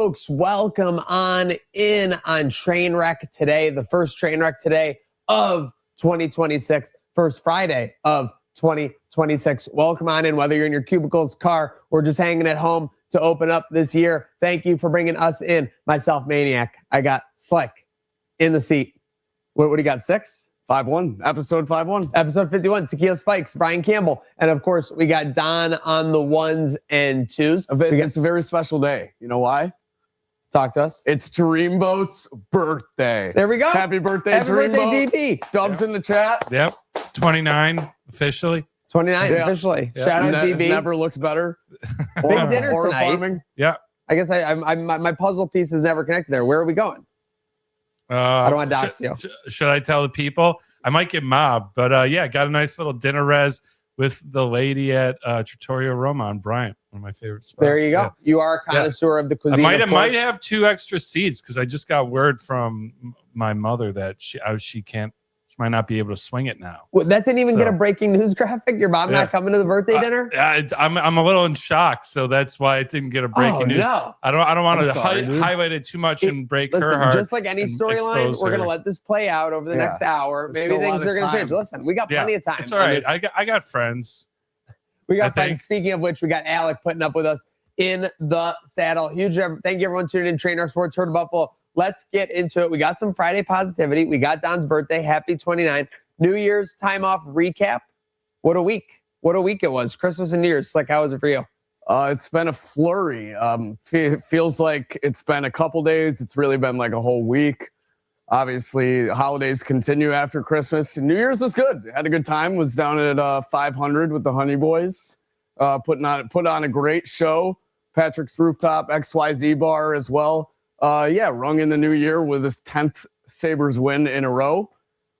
folks, welcome on in on Trainwreck today, the first Trainwreck today of 2026, first Friday of 2026. Welcome on in, whether you're in your cubicles, car, or just hanging at home to open up this year. Thank you for bringing us in. Myself, Maniac. I got Slick in the seat. What do you got, 5-1, episode 5-1. Episode 51, Tequila Spikes, Brian Campbell. And of course, we got Don on the ones and twos. It's a very special day. You know why? Talk to us. It's Dreamboat's birthday. There we go. Happy birthday, Happy Dreamboat. birthday, DB. Dubs in the chat. Yep. 29 officially. 29 officially. Yeah. Shout out DB. Never looked better. Big dinner Horror tonight. farming. Yeah. I guess my puzzle piece is never connected there. Where are we going? I don't want to dox you. Should I tell the people? I might get mobbed, but yeah, got a nice little dinner res with the lady at Trattoria Roma on Bryant, one of my favorite spots. There you go. Yeah. You are a connoisseur of the cuisine. I might have 2 extra seats because I just got word from my mother that she might not be able to swing it now. Well, that didn't even get a breaking news graphic. Your mom not coming to the birthday dinner? I'm a little in shock, so that's why it didn't get a breaking news. No. I don't want to highlight it too much and break her heart. Just like any storyline, we're gonna let this play out over the next hour. Maybe things are gonna change. Listen, we got plenty of time. It's all right. I got friends. We got friends. Speaking of which, we got Alec putting up with us in the saddle. Huge thank you everyone tuning in. Trainwreck Sports, Heard Buffalo. Let's get into it. We got some Friday positivity. We got Don's birthday. Happy 29. New Year's time off recap. What a week. What a week it was. Christmas and New Year's. Like, how was it for you? It's been a flurry. Feels like it's been a couple days. It's really been like a whole week. Obviously, holidays continue after Christmas. New Year's was good. Had a good time. Was down at 500 with the Honey Boys. Put on a great show. Patrick's Rooftop XYZ bar as well. Rung in the new year with his 10th Sabres win in a row.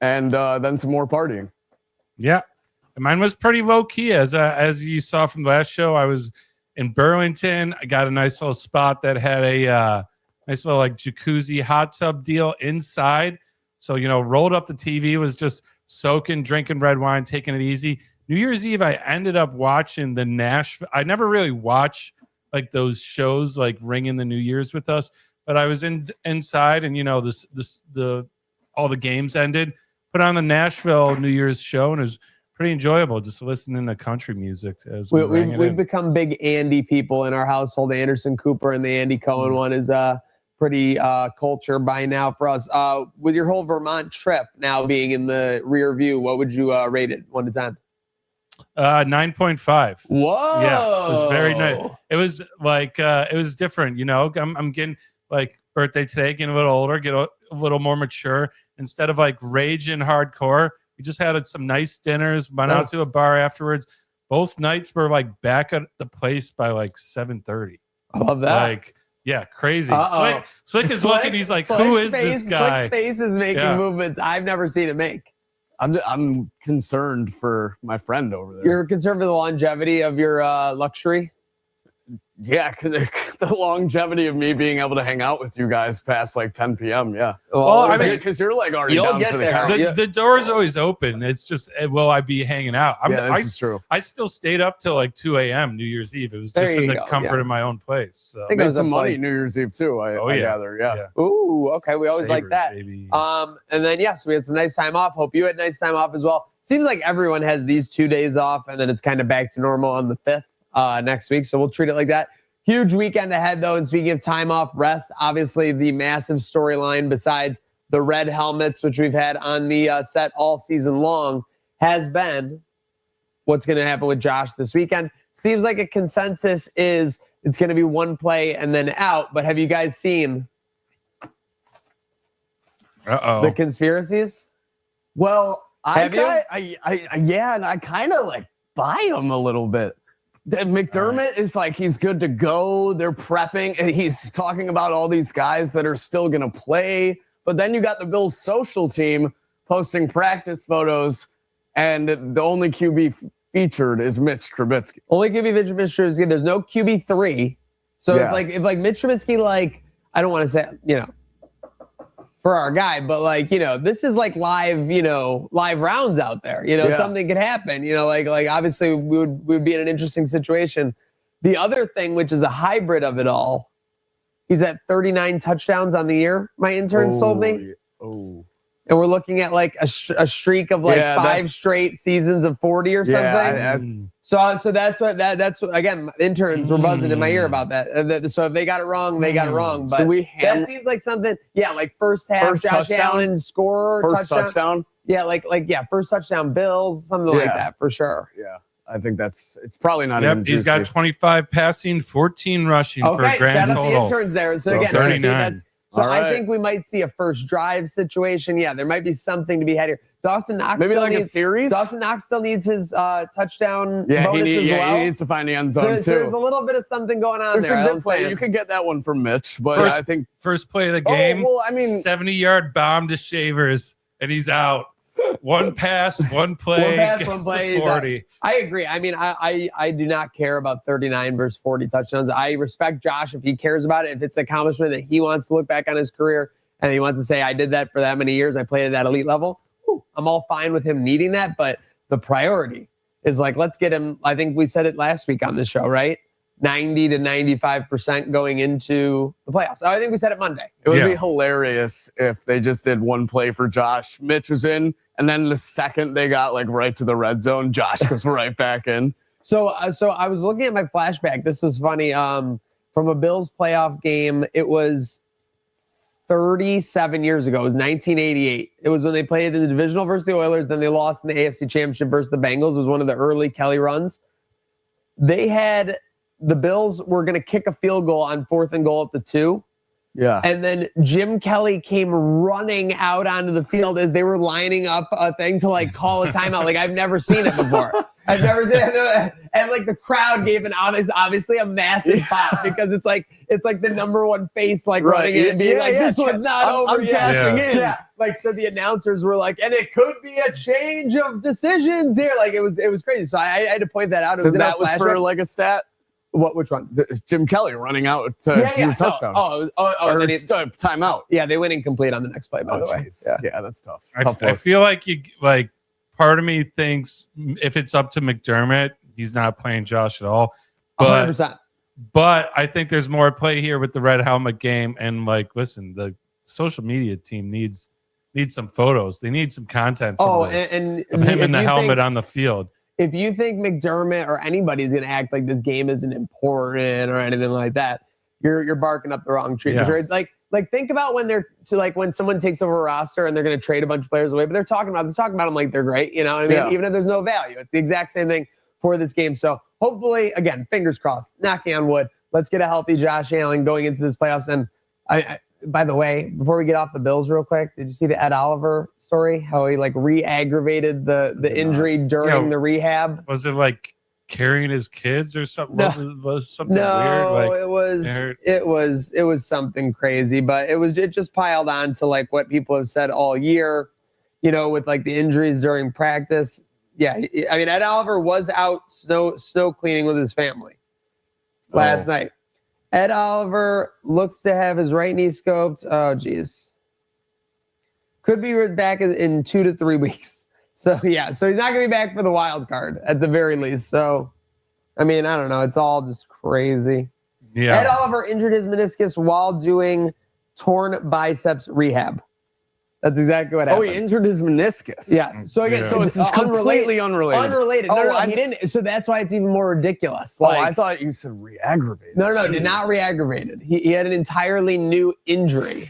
And then some more partying. Yeah. Mine was pretty low key. As you saw from the last show, I was in Burlington. I got a nice little spot that had a nice little like jacuzzi hot tub deal inside. So, rolled up the TV, was just soaking, drinking red wine, taking it easy. New Year's Eve, I ended up watching the Nashville. I never really watch like those shows like Ring in the New Year's with us, but I was inside and, all the games ended. Put on the Nashville New Year's show, and it was pretty enjoyable just listening to country music as we've become big Andy people in our household. Anderson Cooper and the Andy Cohen one is pretty culture by now for us. With your whole Vermont trip now being in the rear view, what would you rate it 1 to 10? 9.5. Whoa! Yeah, it was very nice. It was like it was different. I'm getting like birthday today, getting a little older, get a little more mature. Instead of like rage and hardcore, we just had some nice dinners, went out to a bar afterwards. Both nights were like back at the place by like 7:30. I love that. Like, yeah, crazy. Slick is looking. He's like, who is this guy? Slick's face is making movements I've never seen it make. I'm concerned for my friend over there. You're concerned for the longevity of your luxury? Yeah, the longevity of me being able to hang out with you guys past like 10 p.m. Yeah. Well, I mean, because you're like already down for the count. The door is always open. It's just, will I be hanging out? This is true. I still stayed up till like 2 a.m. New Year's Eve. It was just in the comfort of my own place. So. I made some money New Year's Eve too. I gather. Yeah. Ooh, okay. We always Sabres, like that. baby. And then we had some nice time off. Hope you had nice time off as well. Seems like everyone has these 2 days off, and then it's kind of back to normal on the 5th next week. So we'll treat it like that. Huge weekend ahead, though. And speaking of time off, rest, obviously the massive storyline besides the red helmets, which we've had on the set all season long, has been what's going to happen with Josh this weekend. Seems like a consensus is it's going to be one play and then out. But have you guys seen the conspiracies? Well, and I kind of like buy them a little bit. McDermott is like, he's good to go. They're prepping. He's talking about all these guys that are still going to play. But then you got the Bills social team posting practice photos, and the only QB featured is Mitch Trubisky. Only QB Mitch Trubisky. There's no QB3. So it's like, if like Mitch Trubisky, like, I don't want to say, for our guy, but like, this is like live rounds out there, something could happen, like obviously we would be in an interesting situation. The other thing, which is a hybrid of it all, He's at 39 touchdowns on the year. My intern sold me. Oh. And we're looking at like a streak of like 5 straight seasons of 40 or something. Yeah, so that's what again, interns were buzzing in my ear about that. So if they got it wrong, they got it wrong. But that seems like something, like first half, Josh Allen scorer, first touchdown. Yeah, first touchdown Bills, something like that for sure. Yeah. I think it's probably not even he's got 25 passing, 14 rushing for a grand total. Shout out the interns there. So again, 39. I think we might see a first drive situation. Yeah, there might be something to be had here. Dawson Knox maybe like a series. Dawson Knox still needs his touchdown bonus as well. He needs to find the end zone too. There's a little bit of something going on there. There's a good play. You could get that one from Mitch, but I think first play of the game. 70-yard bomb to Shavers, and he's out. One pass, one play, one play. 40. I agree. I mean, I do not care about 39 versus 40 touchdowns. I respect Josh if he cares about it. If it's an accomplishment that he wants to look back on his career and he wants to say, I did that for that many years. I played at that elite level. I'm all fine with him needing that. But the priority is like, let's get him. I think we said it last week on the show, right? 90 to 95% going into the playoffs. I think we said it Monday. It would be hilarious if they just did one play for Josh. Mitch was in, and then the second they got like right to the red zone, Josh goes right back in. So I was looking at my flashback. This was funny. From a Bills playoff game, it was 37 years ago. It was 1988. It was when they played in the divisional versus the Oilers. Then they lost in the AFC Championship versus the Bengals. It was one of the early Kelly runs. The Bills were going to kick a field goal on 4th and goal at the 2. Yeah. And then Jim Kelly came running out onto the field as they were lining up a thing to like call a timeout. Like I've never seen it before. I've never seen it. And like the crowd gave obviously a massive pop because it's like the number one face like running in and being this one's not over yet. Cashing in. Yeah. Like so the announcers were like, and it could be a change of decisions here. Like it was crazy. So I had to point that out. So that was for like a stat. Which one? Jim Kelly running out to do a touchdown. Or timeout. Yeah, they went incomplete on the next play, by the way. Yeah, that's tough. I feel like part of me thinks if it's up to McDermott, he's not playing Josh at all. But 100%. But I think there's more play here with the red helmet game. And like, listen, the social media team needs some photos. They need some content from this, and of him in the helmet on the field. If you think McDermott or anybody's going to act like this game isn't important or anything like that, you're barking up the wrong tree. Yes. It's like think about when someone takes over a roster and they're going to trade a bunch of players away, but they're talking about them like they're great. You know what I mean? Yeah. Even if there's no value, it's the exact same thing for this game. So hopefully, again, fingers crossed, knocking on wood, let's get a healthy Josh Allen going into this playoffs. And I by the way, before we get off the Bills real quick, did you see the Ed Oliver story? How he like re-aggravated the injury during the rehab? Was it like carrying his kids or something? Was something weird? Like, it was something crazy, but it just piled on to like what people have said all year, you know, with like the injuries during practice. Yeah, I mean, Ed Oliver was out snow cleaning with his family last night. Ed Oliver looks to have his right knee scoped. Oh, geez. Could be back in 2 to 3 weeks. So, yeah. So, he's not going to be back for the wild card at the very least. So, I mean, I don't know. It's all just crazy. Yeah. Ed Oliver injured his meniscus while doing torn biceps rehab. That's exactly what happened. Oh, he injured his meniscus. Yes. So again, so it's completely unrelated. Unrelated. No, he didn't. So that's why it's even more ridiculous. Like, I thought you said re-aggravated. No, did not re-aggravated. He had an entirely new injury.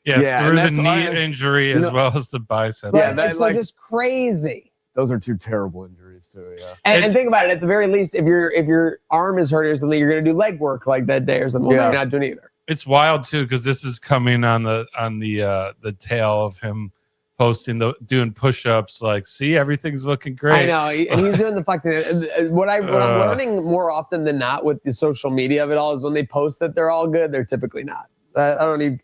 Yeah, through the knee injury as well as the bicep. Yeah, that's like just crazy. Those are two terrible injuries too. Yeah. And think about it. At the very least, if your arm is hurt or something, you're going to do leg work like that day or something. Well, you're not doing either. It's wild too because this is coming on the tail of him doing push-ups. Like, see, everything's looking great. I know, and he's doing the flexing. What I'm learning more often than not with the social media of it all is when they post that they're all good, they're typically not. I don't need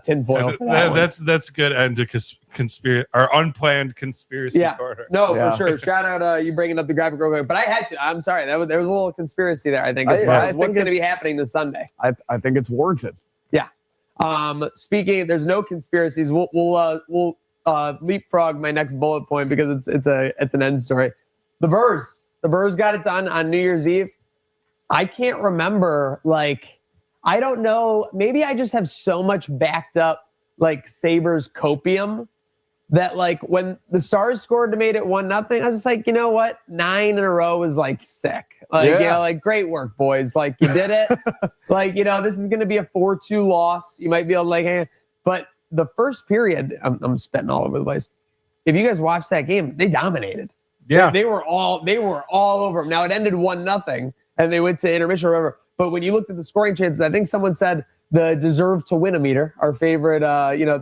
tinfoil for that. That's a good end to conspiracy or unplanned conspiracy corner. No, for sure. Shout out you bringing up the graphic real quick, but I had to. I'm sorry. There was a little conspiracy there. I think as far as what's going to be happening this Sunday. I think it's warranted. Yeah. Speaking, there's no conspiracies. We'll leapfrog my next bullet point because it's an end story. The Burrs got it done on New Year's Eve. I can't remember like I don't know. Maybe I just have so much backed up like Sabres copium that like when the Stars scored to made it 1-0, I was just like, you know what? 9 in a row is like sick. Like, you know, like great work, boys. Like you did it. Like, you know, this is going to be a 4-2 loss. You might be able to like, but the first period, I'm spitting all over the place. If you guys watched that game, they dominated. Yeah. They were all over them. Now it ended 1-0 and they went to intermission or whatever. But when you looked at the scoring chances, I think someone said the deserve to win a meter, our favorite,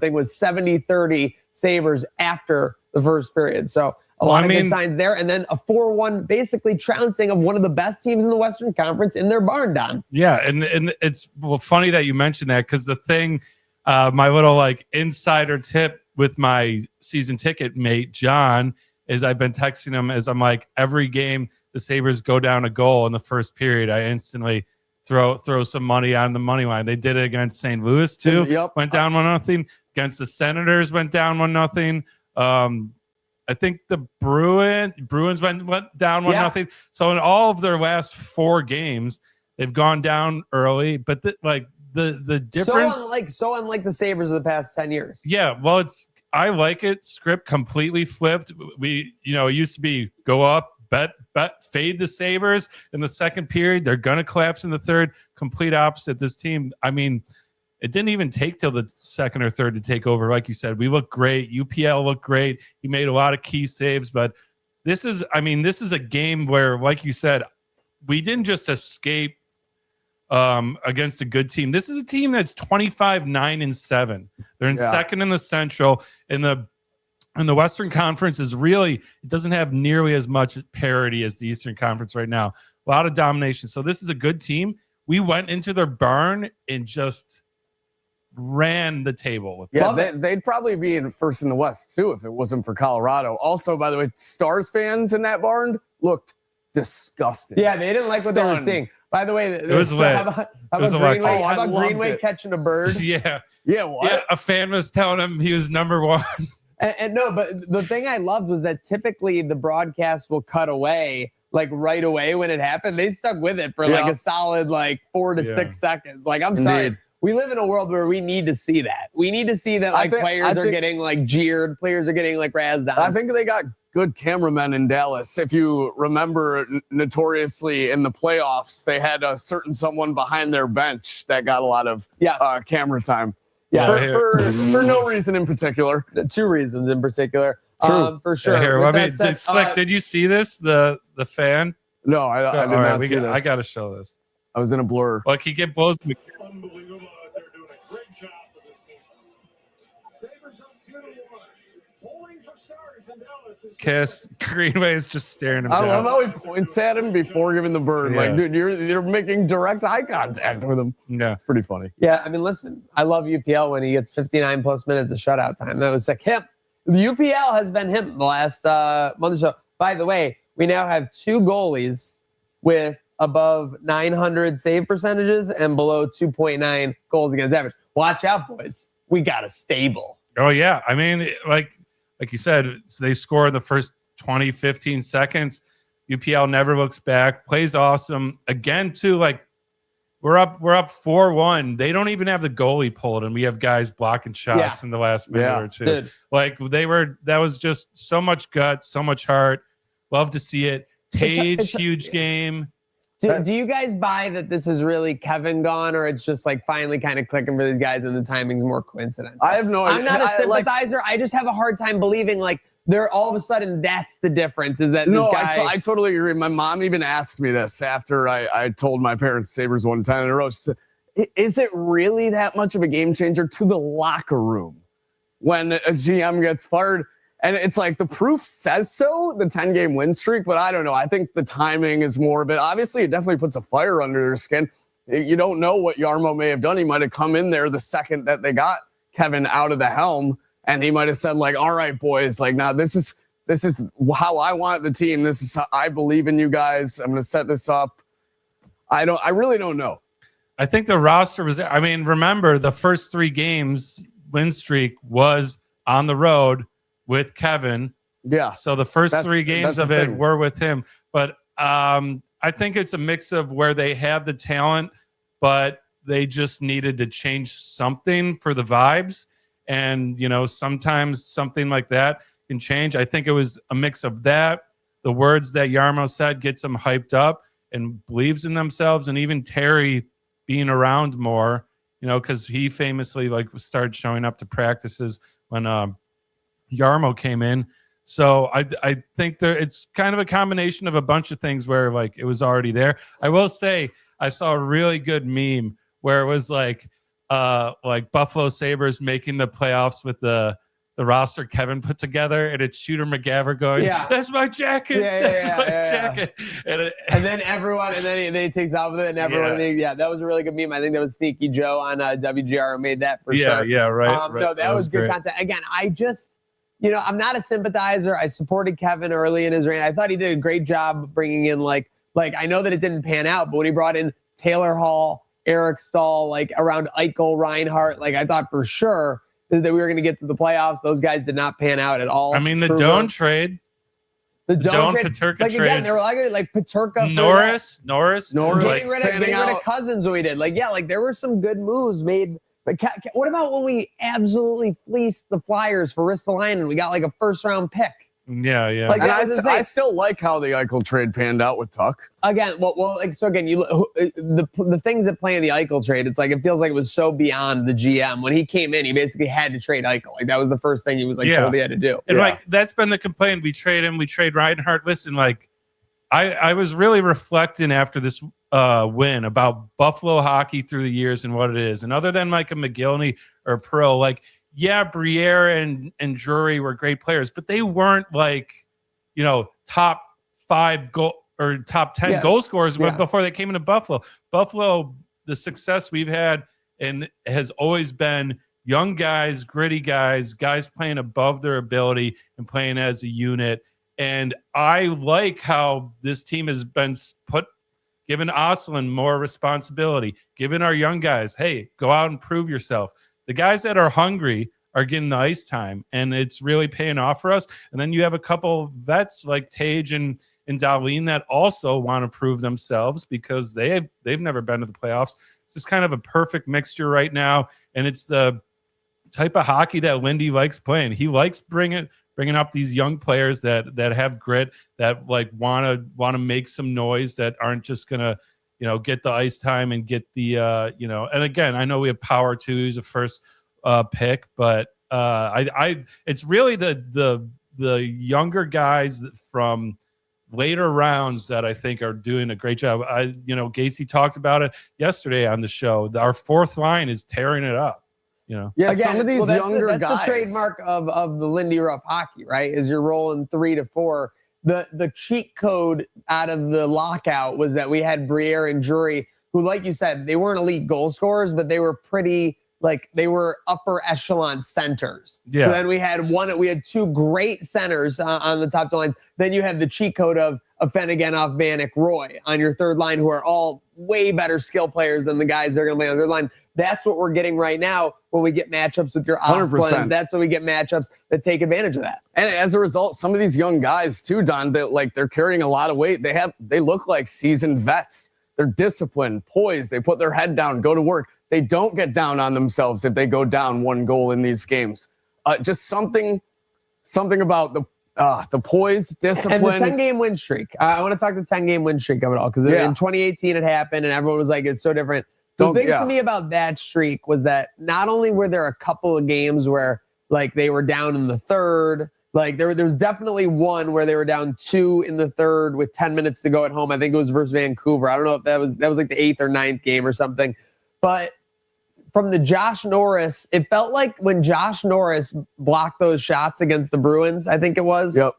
thing was 70-30 Sabres after the first period. So a lot of good signs there. And then a 4-1 basically trouncing of one of the best teams in the Western Conference in their barn, Don. Yeah. And it's funny that you mentioned that because the thing, my little like insider tip with my season ticket mate, John, is I've been texting him as I'm like, every game the Sabres go down a goal in the first period, I instantly throw some money on the money line. They did it against St. Louis too. Yep. Went down 1-0. Against the Senators, went down 1-0. I think the Bruins went down 1-0. So in all of their last 4 games, they've gone down early. But the difference, so unlike the Sabres of the past 10 years. Yeah, well, I like it. Script completely flipped. We, it used to be go up, bet, fade the Sabres in the second period. They're gonna collapse in the third. Complete opposite. This team, I mean, it didn't even take till the second or third to take over. Like you said, we look great. UPL looked great. He made a lot of key saves, but this is a game where, like you said, we didn't just escape against a good team. This is a team that's 25-9-7. They're in second in the Central. In the Western Conference is really, it doesn't have nearly as much parity as the Eastern Conference right now. A lot of domination. So this is a good team. We went into their barn and just ran the table with them. Yeah, they'd probably be in first in the West too if it wasn't for Colorado. Also, by the way, Stars fans in that barn looked disgusting. Yeah, they didn't like what they were seeing. By the way, it was lit. How about Greenway catching a bird? Yeah. What? Yeah, a fan was telling him he was number 1. And no, but the thing I loved was that typically the broadcast will cut away like right away when it happened. They stuck with it for like a solid 4 to 6 seconds. Like, I'm sorry. We live in a world where we need to see that. We need to see that players are getting like jeered, players are getting like razzed on. I think they got good cameramen in Dallas. If you remember, notoriously in the playoffs, they had a certain someone behind their bench that got a lot of camera time. Yeah, for no reason in particular. 2 reasons in particular. True. For sure. Slick, did you see this? The fan? No, I did not see this. I got to show this. I was in a blur. Like he blows the Unbelievable out there doing a great job for this team. Sabres up 2-1. Pulling for Stars in Dallas. kiss. Greenway is just staring him down. I love how he points at him before giving the bird. Like, dude, you're making direct eye contact with him. Yeah. It's pretty funny. Yeah, I mean, listen, I love UPL when he gets 59 plus minutes of shutout time. That was like him. The UPL has been him the last month or so. By the way, we now have 2 goalies with above 900 save percentages and below 2.9 goals against average. Watch out, boys. We got a stable. Oh, yeah. I mean, like you said, they score in the first 20, 15 seconds. UPL never looks back, plays awesome. Again, too, like, we're up 4-1. They don't even have the goalie pulled, and we have guys blocking shots in the last minute or two. Dude. Like, that was just so much guts, so much heart. Love to see it. Tage, huge game. Do you guys buy that this is really Kevin gone, or it's just like finally kind of clicking for these guys and the timing's more coincidental? I have no idea. I'm not a sympathizer. I just have a hard time believing like they're all of a sudden that's the difference is that this guy... I totally agree. My mom even asked me this after I told my parents Sabres one time in a row. She said, is it really that much of a game changer to the locker room when a GM gets fired? And it's like the proof says so, the 10-game win streak, but I don't know. I think the timing is more of it. Obviously, it definitely puts a fire under their skin. You don't know what Yarmo may have done. He might have come in there the second that they got Kevin out of the helm, and he might have said, like, all right, boys, like, now this is how I want the team. This is how I believe in you guys. I'm going to set this up. I really don't know. I think the roster was there. I mean, remember, the first 3 games win streak was on the road with Kevin. Yeah. So the first 3 games of it were with him. But I think it's a mix of where they have the talent, but they just needed to change something for the vibes. And, sometimes something like that can change. I think it was a mix of that, the words that Yarmo said gets them hyped up and believes in themselves, and even Terry being around more, because he famously started showing up to practices when Yarmo came in. So I think it's kind of a combination of a bunch of things where it was already there. I will say I saw a really good meme where it was like Buffalo Sabres making the playoffs with the roster Kevin put together, and it's Shooter McGavin going, "That's my jacket, that's my jacket," and then everyone, and then he takes off with it, and everyone, that was a really good meme. I think that was Sneaky Joe on WGR who made that for sure. Right. No, that was good content. Again, I just, I'm not a sympathizer. I supported Kevin early in his reign. I thought he did a great job bringing in like I know that it didn't pan out, but when he brought in Taylor Hall, Eric Stahl, around Eichel, Reinhart, I thought for sure that we were going to get to the playoffs. Those guys did not pan out at all. I mean, the Doan trade. The Doan Peterka trade. Again, they were Peterka. Norris. Getting rid of Cousins when we did. There were some good moves made. But what about when we absolutely fleeced the Flyers for Ristolainen? We got a first-round pick. Yeah. And I still like how the Eichel trade panned out with Tuck. Again, the things that play in the Eichel trade, it's it feels like it was so beyond the GM. When he came in, he basically had to trade Eichel. That was the first thing he was told he had to do. And that's been the complaint. We trade him. We trade Reinhart. Listen, I was really reflecting after this win about Buffalo hockey through the years and what it is. And other than a McGillney or Pro, Briere and Drury were great players, but they weren't top 5 goal or top 10 goal scorers before they came into Buffalo. Buffalo, the success we've had and has always been young guys, gritty guys playing above their ability and playing as a unit. And I like how this team has been giving Oslin more responsibility, giving our young guys, hey, go out and prove yourself. The guys that are hungry are getting the ice time, and it's really paying off for us. And then you have a couple vets like Tage and Dahlin that also want to prove themselves because they've never been to the playoffs. It's just kind of a perfect mixture right now, and it's the type of hockey that Lindy likes playing. He likes bringing up these young players that have grit, that want to make some noise, that aren't just gonna get the ice time and get the and again, I know we have Power too, he's a first pick, but it's really the younger guys from later rounds that I think are doing a great job. Gatesy talked about it yesterday on the show. Our fourth line is tearing it up. Yeah, again, some of these younger that's guys. The trademark of the Lindy Ruff hockey, right? Is you're rolling 3 to 4. The cheat code out of the lockout was that we had Briere and Drury, who, like you said, they weren't elite goal scorers, but they were pretty they were upper echelon centers. Yeah. So then we had 2 great centers on the top 2 lines. Then you have the cheat code of Fennigan, Vanek, Roy on your third line, who are all way better skill players than the guys that are going to play on the third line. That's what we're getting right now when we get matchups with your Oslins. That's when we get matchups that take advantage of that. And as a result, some of these young guys too, Don, that they're carrying a lot of weight. They look like seasoned vets. They're disciplined, poised. They put their head down, go to work. They don't get down on themselves if they go down 1 goal in these games. Just something about the poise, discipline. And the 10-game win streak. I want to talk the 10-game win streak of it all, because in 2018 it happened and everyone was like, it's so different. The thing to me about that streak was that not only were there a couple of games where they were down in the third, there was definitely one where they were down 2 in the third with 10 minutes to go at home. I think it was versus Vancouver. I don't know if that was the 8th or 9th game or something. But from the Josh Norris, it felt like when Josh Norris blocked those shots against the Bruins, I think it was. Yep.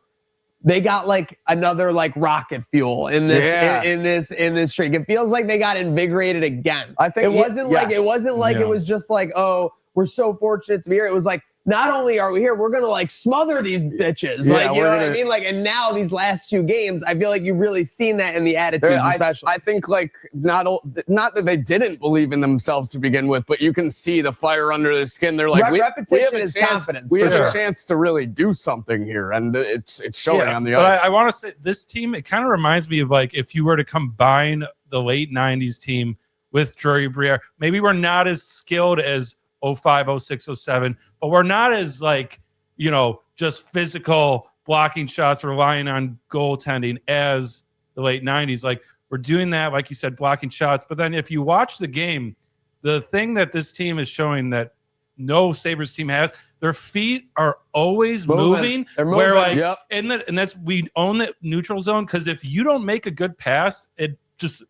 They got another rocket fuel in this streak. It feels like they got invigorated again. I think it wasn't it was just oh, we're so fortunate to be here. It was not only are we here, we're gonna smother these bitches. You know what I mean? And now these last 2 games, I feel like you've really seen that in the attitudes, especially. I think not that they didn't believe in themselves to begin with, but you can see the fire under their skin. They're repetition is confidence. We have a chance to really do something here, and it's showing on the ice. But I want to say this team, it kind of reminds me of if you were to combine the late 90s team with Drury Briere. Maybe we're not as skilled as 05, 06, 07, but we're not as just physical blocking shots, relying on goaltending as the late 90s. Like, we're doing that, like you said, blocking shots. But then if you watch the game, the thing that this team is showing that no Sabres team has, their feet are always moving. They're moving. Where like, Yep. and that's, we own the neutral zone, because if you don't make a good pass, it just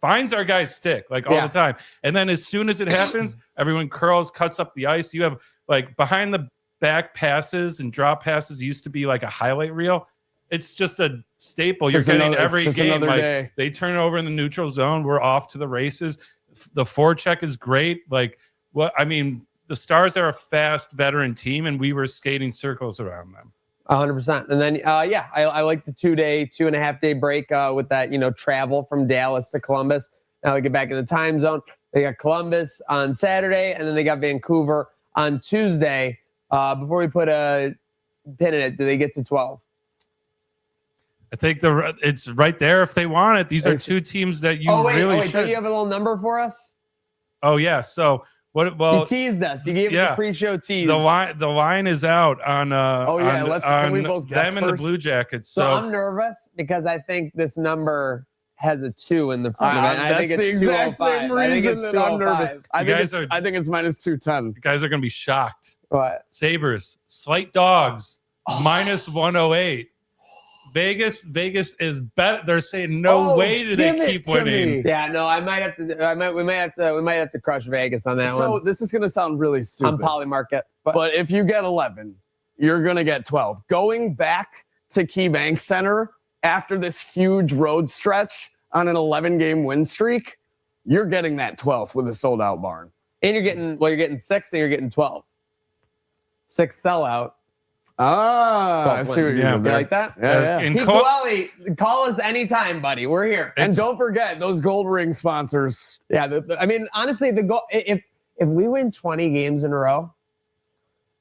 finds our guys stick like all the time. And then as soon as it happens, everyone curls, cuts up the ice. You have like behind the back passes and drop passes used to be like a highlight reel. It's just a staple. You're getting every game. Like, they turn it over in the neutral zone. We're off to the races. The forecheck is great. Like, the Stars are a fast veteran team, and we were skating circles around them. 100%. And then, I like the 2.5 day break with that, travel from Dallas to Columbus. Now they get back in the time zone. They got Columbus on Saturday, and then they got Vancouver on Tuesday. Before we put a pin in it, do they get to 12? I think it's right there if they want it. These are two teams that you really should. Don't you have a little number for us? Oh, yeah. So what? Well, you teased us. You gave us a pre-show tease. The line is out on. Can we both guess them and the Blue Jackets. So I'm nervous because I think this number has a 2 in the front of it. I think it's the exact same reason that I'm nervous. I think it's minus 210. You guys are going to be shocked. What? Sabres, slight dogs, minus 108. Vegas is better. They're saying no way do they keep winning. Yeah, no, we might have to crush Vegas on that one. So this is going to sound really stupid. On Polymarket. But if you get 11, you're going to get 12. Going back to KeyBank Center after this huge road stretch on an 11-game win streak, you're getting that 12th with a sold-out barn. And you're getting 6 and you're getting 12. 6 sellout. I see what you're doing. You like that? Yeah. Pete Dwelly, call us anytime, buddy. We're here. And don't forget those gold ring sponsors. Yeah, honestly, the goal. If we win 20 games in a row,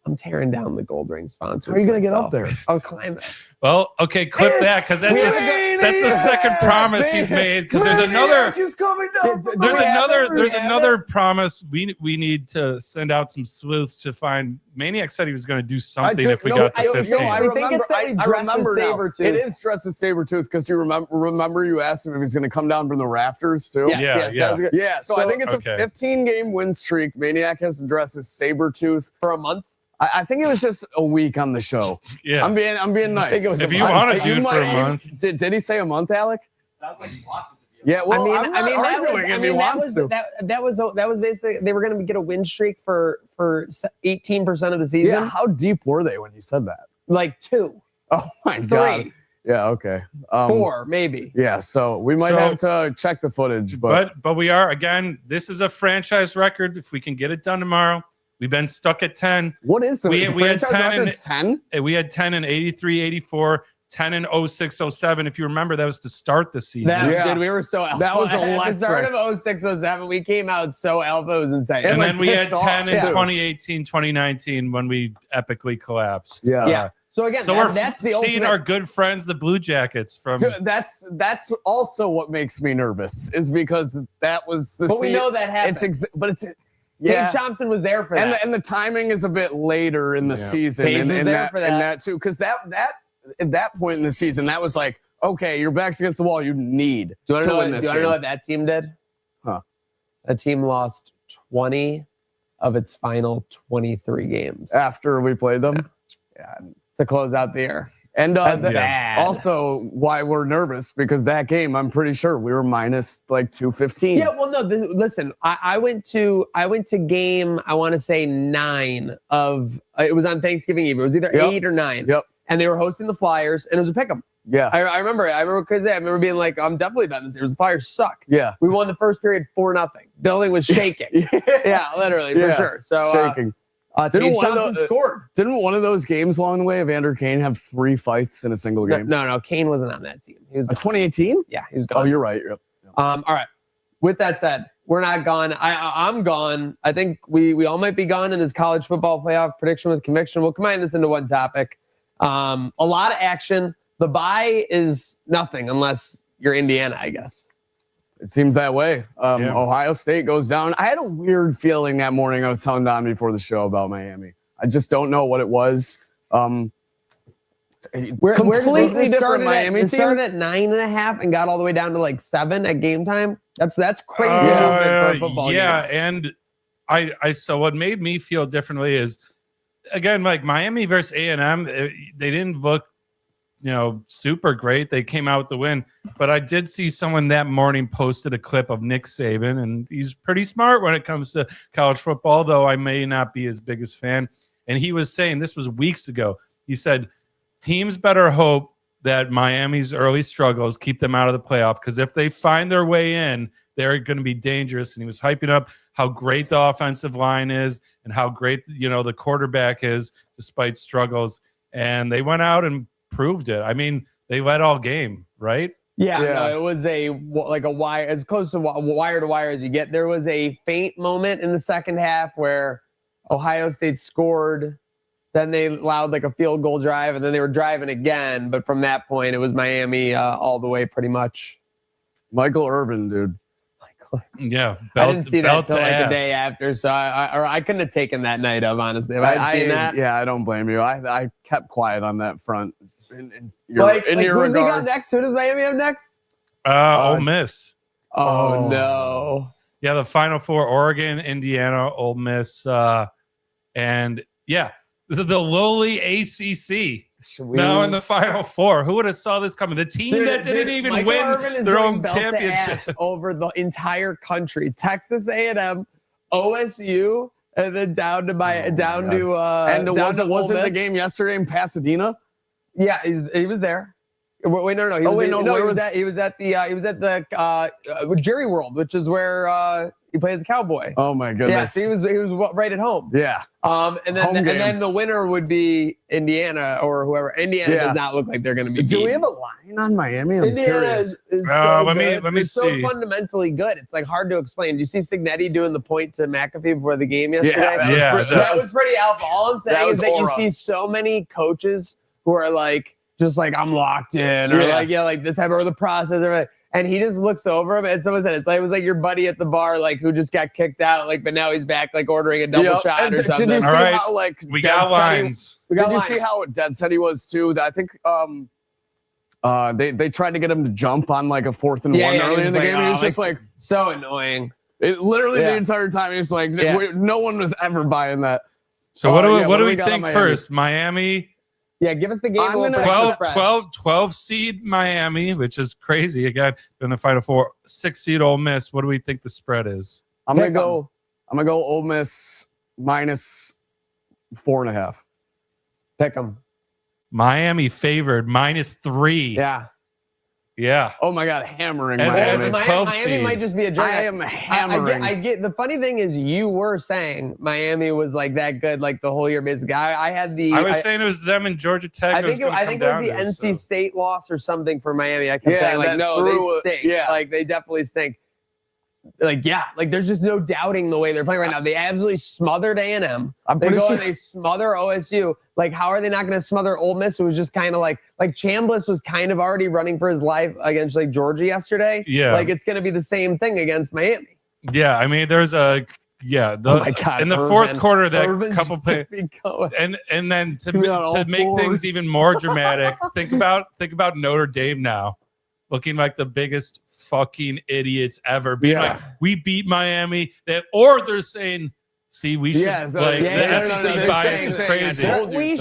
I'm tearing down the gold ring sponsors. How are you going to get up there? I'll climb it. Well, okay, clip that, because that's the second promise he's made. Because there's another. Is coming down There's another promise. We need to send out some sleuths to find. Maniac said he was going to do something if we got to 15. I remember Sabretooth. It is dressed as Sabretooth because you remember you asked him if he's going to come down from the rafters too. Yes. So I think it's a 15-game win streak. Maniac has to dress as Sabretooth for a month. I think it was just a week on the show. Yeah, I'm being nice. If you want to do it for a month, did he say a month, Alec? Sounds like he wants it to be. Yeah, well, that was basically they were going to get a win streak for 18% of the season. Yeah, how deep were they when you said that? Like 2. Oh my God. Yeah, okay. 4 maybe. Yeah, so we might have to check the footage, but we are, again, this is a franchise record. If we can get it done tomorrow. We've been stuck at 10. What is the we had 10? We had 10 in 83, 84, 10 in 06, 07. If you remember, that was to start the season. Dude, we were so alpha. That was electric. At the start of 06, 07, we came out so alpha. It was insane. And then we had 10 in 2018, 2019 when we epically collapsed. Yeah. So again, that's the seeing our good friends, the Blue Jackets. Dude, that's also what makes me nervous, is because that was the. But we know that happened. Tage Thompson was there for that. And the timing is a bit later in the season. And that too. Because that at that point in the season, that was like, okay, your back's against the wall. You need to win this game. Do you know what that team did? Huh. That team lost 20 of its final 23 games. After we played them? Yeah. To close out the year. And also why we're nervous, because that game, I'm pretty sure we were minus like 215. Yeah, well, no, listen, I went to game, I want to say 9 of, it was on Thanksgiving Eve. It was either 8 or 9. Yep. And they were hosting the Flyers, and it was a pick'em. Yeah. I remember being like, I'm definitely betting this. The Flyers suck. Yeah. We won the first period 4-0. Building was shaking. Yeah, literally, for sure. So shaking. Didn't one of those games along the way, Evander Kane, have 3 fights in a single game? No, Kane wasn't on that team. He was 2018? Yeah, he was gone. Oh, you're right. Yep. All right. With that said, we're not gone. I'm gone. I think we all might be gone in this college football playoff prediction with conviction. We'll combine this into one topic. A lot of action. The bye is nothing unless you're Indiana, I guess. It seems that way. Yeah. Ohio State goes down. I had a weird feeling that morning. I was telling Don before the show about Miami. I just don't know what it was. Completely different Miami It team. started at 9.5 and got all the way down to like 7 at game time. That's crazy movement for a football game. And I so what made me feel differently is, again, like Miami versus A&M, they didn't look, super great. They came out with the win, but I did see someone that morning posted a clip of Nick Saban, and he's pretty smart when it comes to college football, though I may not be his biggest fan. And he was saying, this was weeks ago, he said, teams better hope that Miami's early struggles keep them out of the playoff, because if they find their way in, they're going to be dangerous. And he was hyping up how great the offensive line is and how great, the quarterback is despite struggles. And they went out and proved it. I mean, they led all game, right? Yeah. No, it was a wire, as close to wire as you get. There was a faint moment in the second half where Ohio State scored. Then they allowed like a field goal drive, and then they were driving again. But from that point, it was Miami all the way pretty much. Michael Irvin, dude. Yeah. I didn't see that until like the day after, so I couldn't have taken that night of, honestly. If I had seen that. Yeah, I don't blame you. I kept quiet on that front. In who's regard. he got next? Who does Miami have next? Ole Miss. Oh, no. Yeah, the Final Four: Oregon, Indiana, Ole Miss, and yeah, this is the lowly ACC. Now in the Final Four. Who would have saw this coming? The team that didn't even Michael win Irvin is their going own belt to championship ass over the entire country. Texas A&M, OSU, and then down to and wasn't the game yesterday in Pasadena? Yeah, he was there. Wait, no. He was at the Jerry World, which is where he plays a cowboy. Oh my goodness! Yes, he was right at home. Yeah. And then the winner would be Indiana or whoever. Indiana does not look like they're going to be. Do we have a line on Miami? I'm Indiana curious. is so let good. me They're so see. fundamentally good. It's like hard to explain. Do you see Signetti doing the point to McAfee before the game yesterday? That was pretty alpha. All I'm saying is that aura. you see so many coaches who are like, just like, I'm locked in, or like this type, or the process, or and he just looks over him, and someone said it was like your buddy at the bar, like who just got kicked out, like, but now he's back, like ordering a double shot or something. Did you see how we got lines? Did you see how dead set he was too? I think they tried to get him to jump on like a 4th and 1 early in the game. He was just like so annoying. Literally the entire time he's like, no one was ever buying that. So what do we think first? Miami. Yeah, give us the game. 12 seed Miami, which is crazy. Again, in the Final Four, 6 seed Ole Miss. What do we think the spread is? I'm gonna go Ole Miss minus 4.5. Pick them. Miami favored -3. Yeah. Oh my God, hammering Miami. Miami might just be a joke. I am hammering. I get. The funny thing is, you were saying Miami was like that good, like the whole year. Basically, I was saying it was them and Georgia Tech. I think it was the NC State loss or something for Miami. I kept saying like, no, they stink. Yeah, like they definitely stink. Like there's just no doubting the way they're playing right now. They absolutely smothered A&M. They smother OSU. Like, how are they not going to smother Ole Miss? It was just kind of like Chambliss was kind of already running for his life against like Georgia yesterday. Yeah, like it's going to be the same thing against Miami. Yeah, I mean, there's oh my God, in the fourth quarter, that Irvin's couple play, and then to make things even more dramatic, think about Notre Dame now, looking like the biggest fucking idiots ever, being like, we beat Miami, or they're saying, see, we should the SEC bias is crazy. We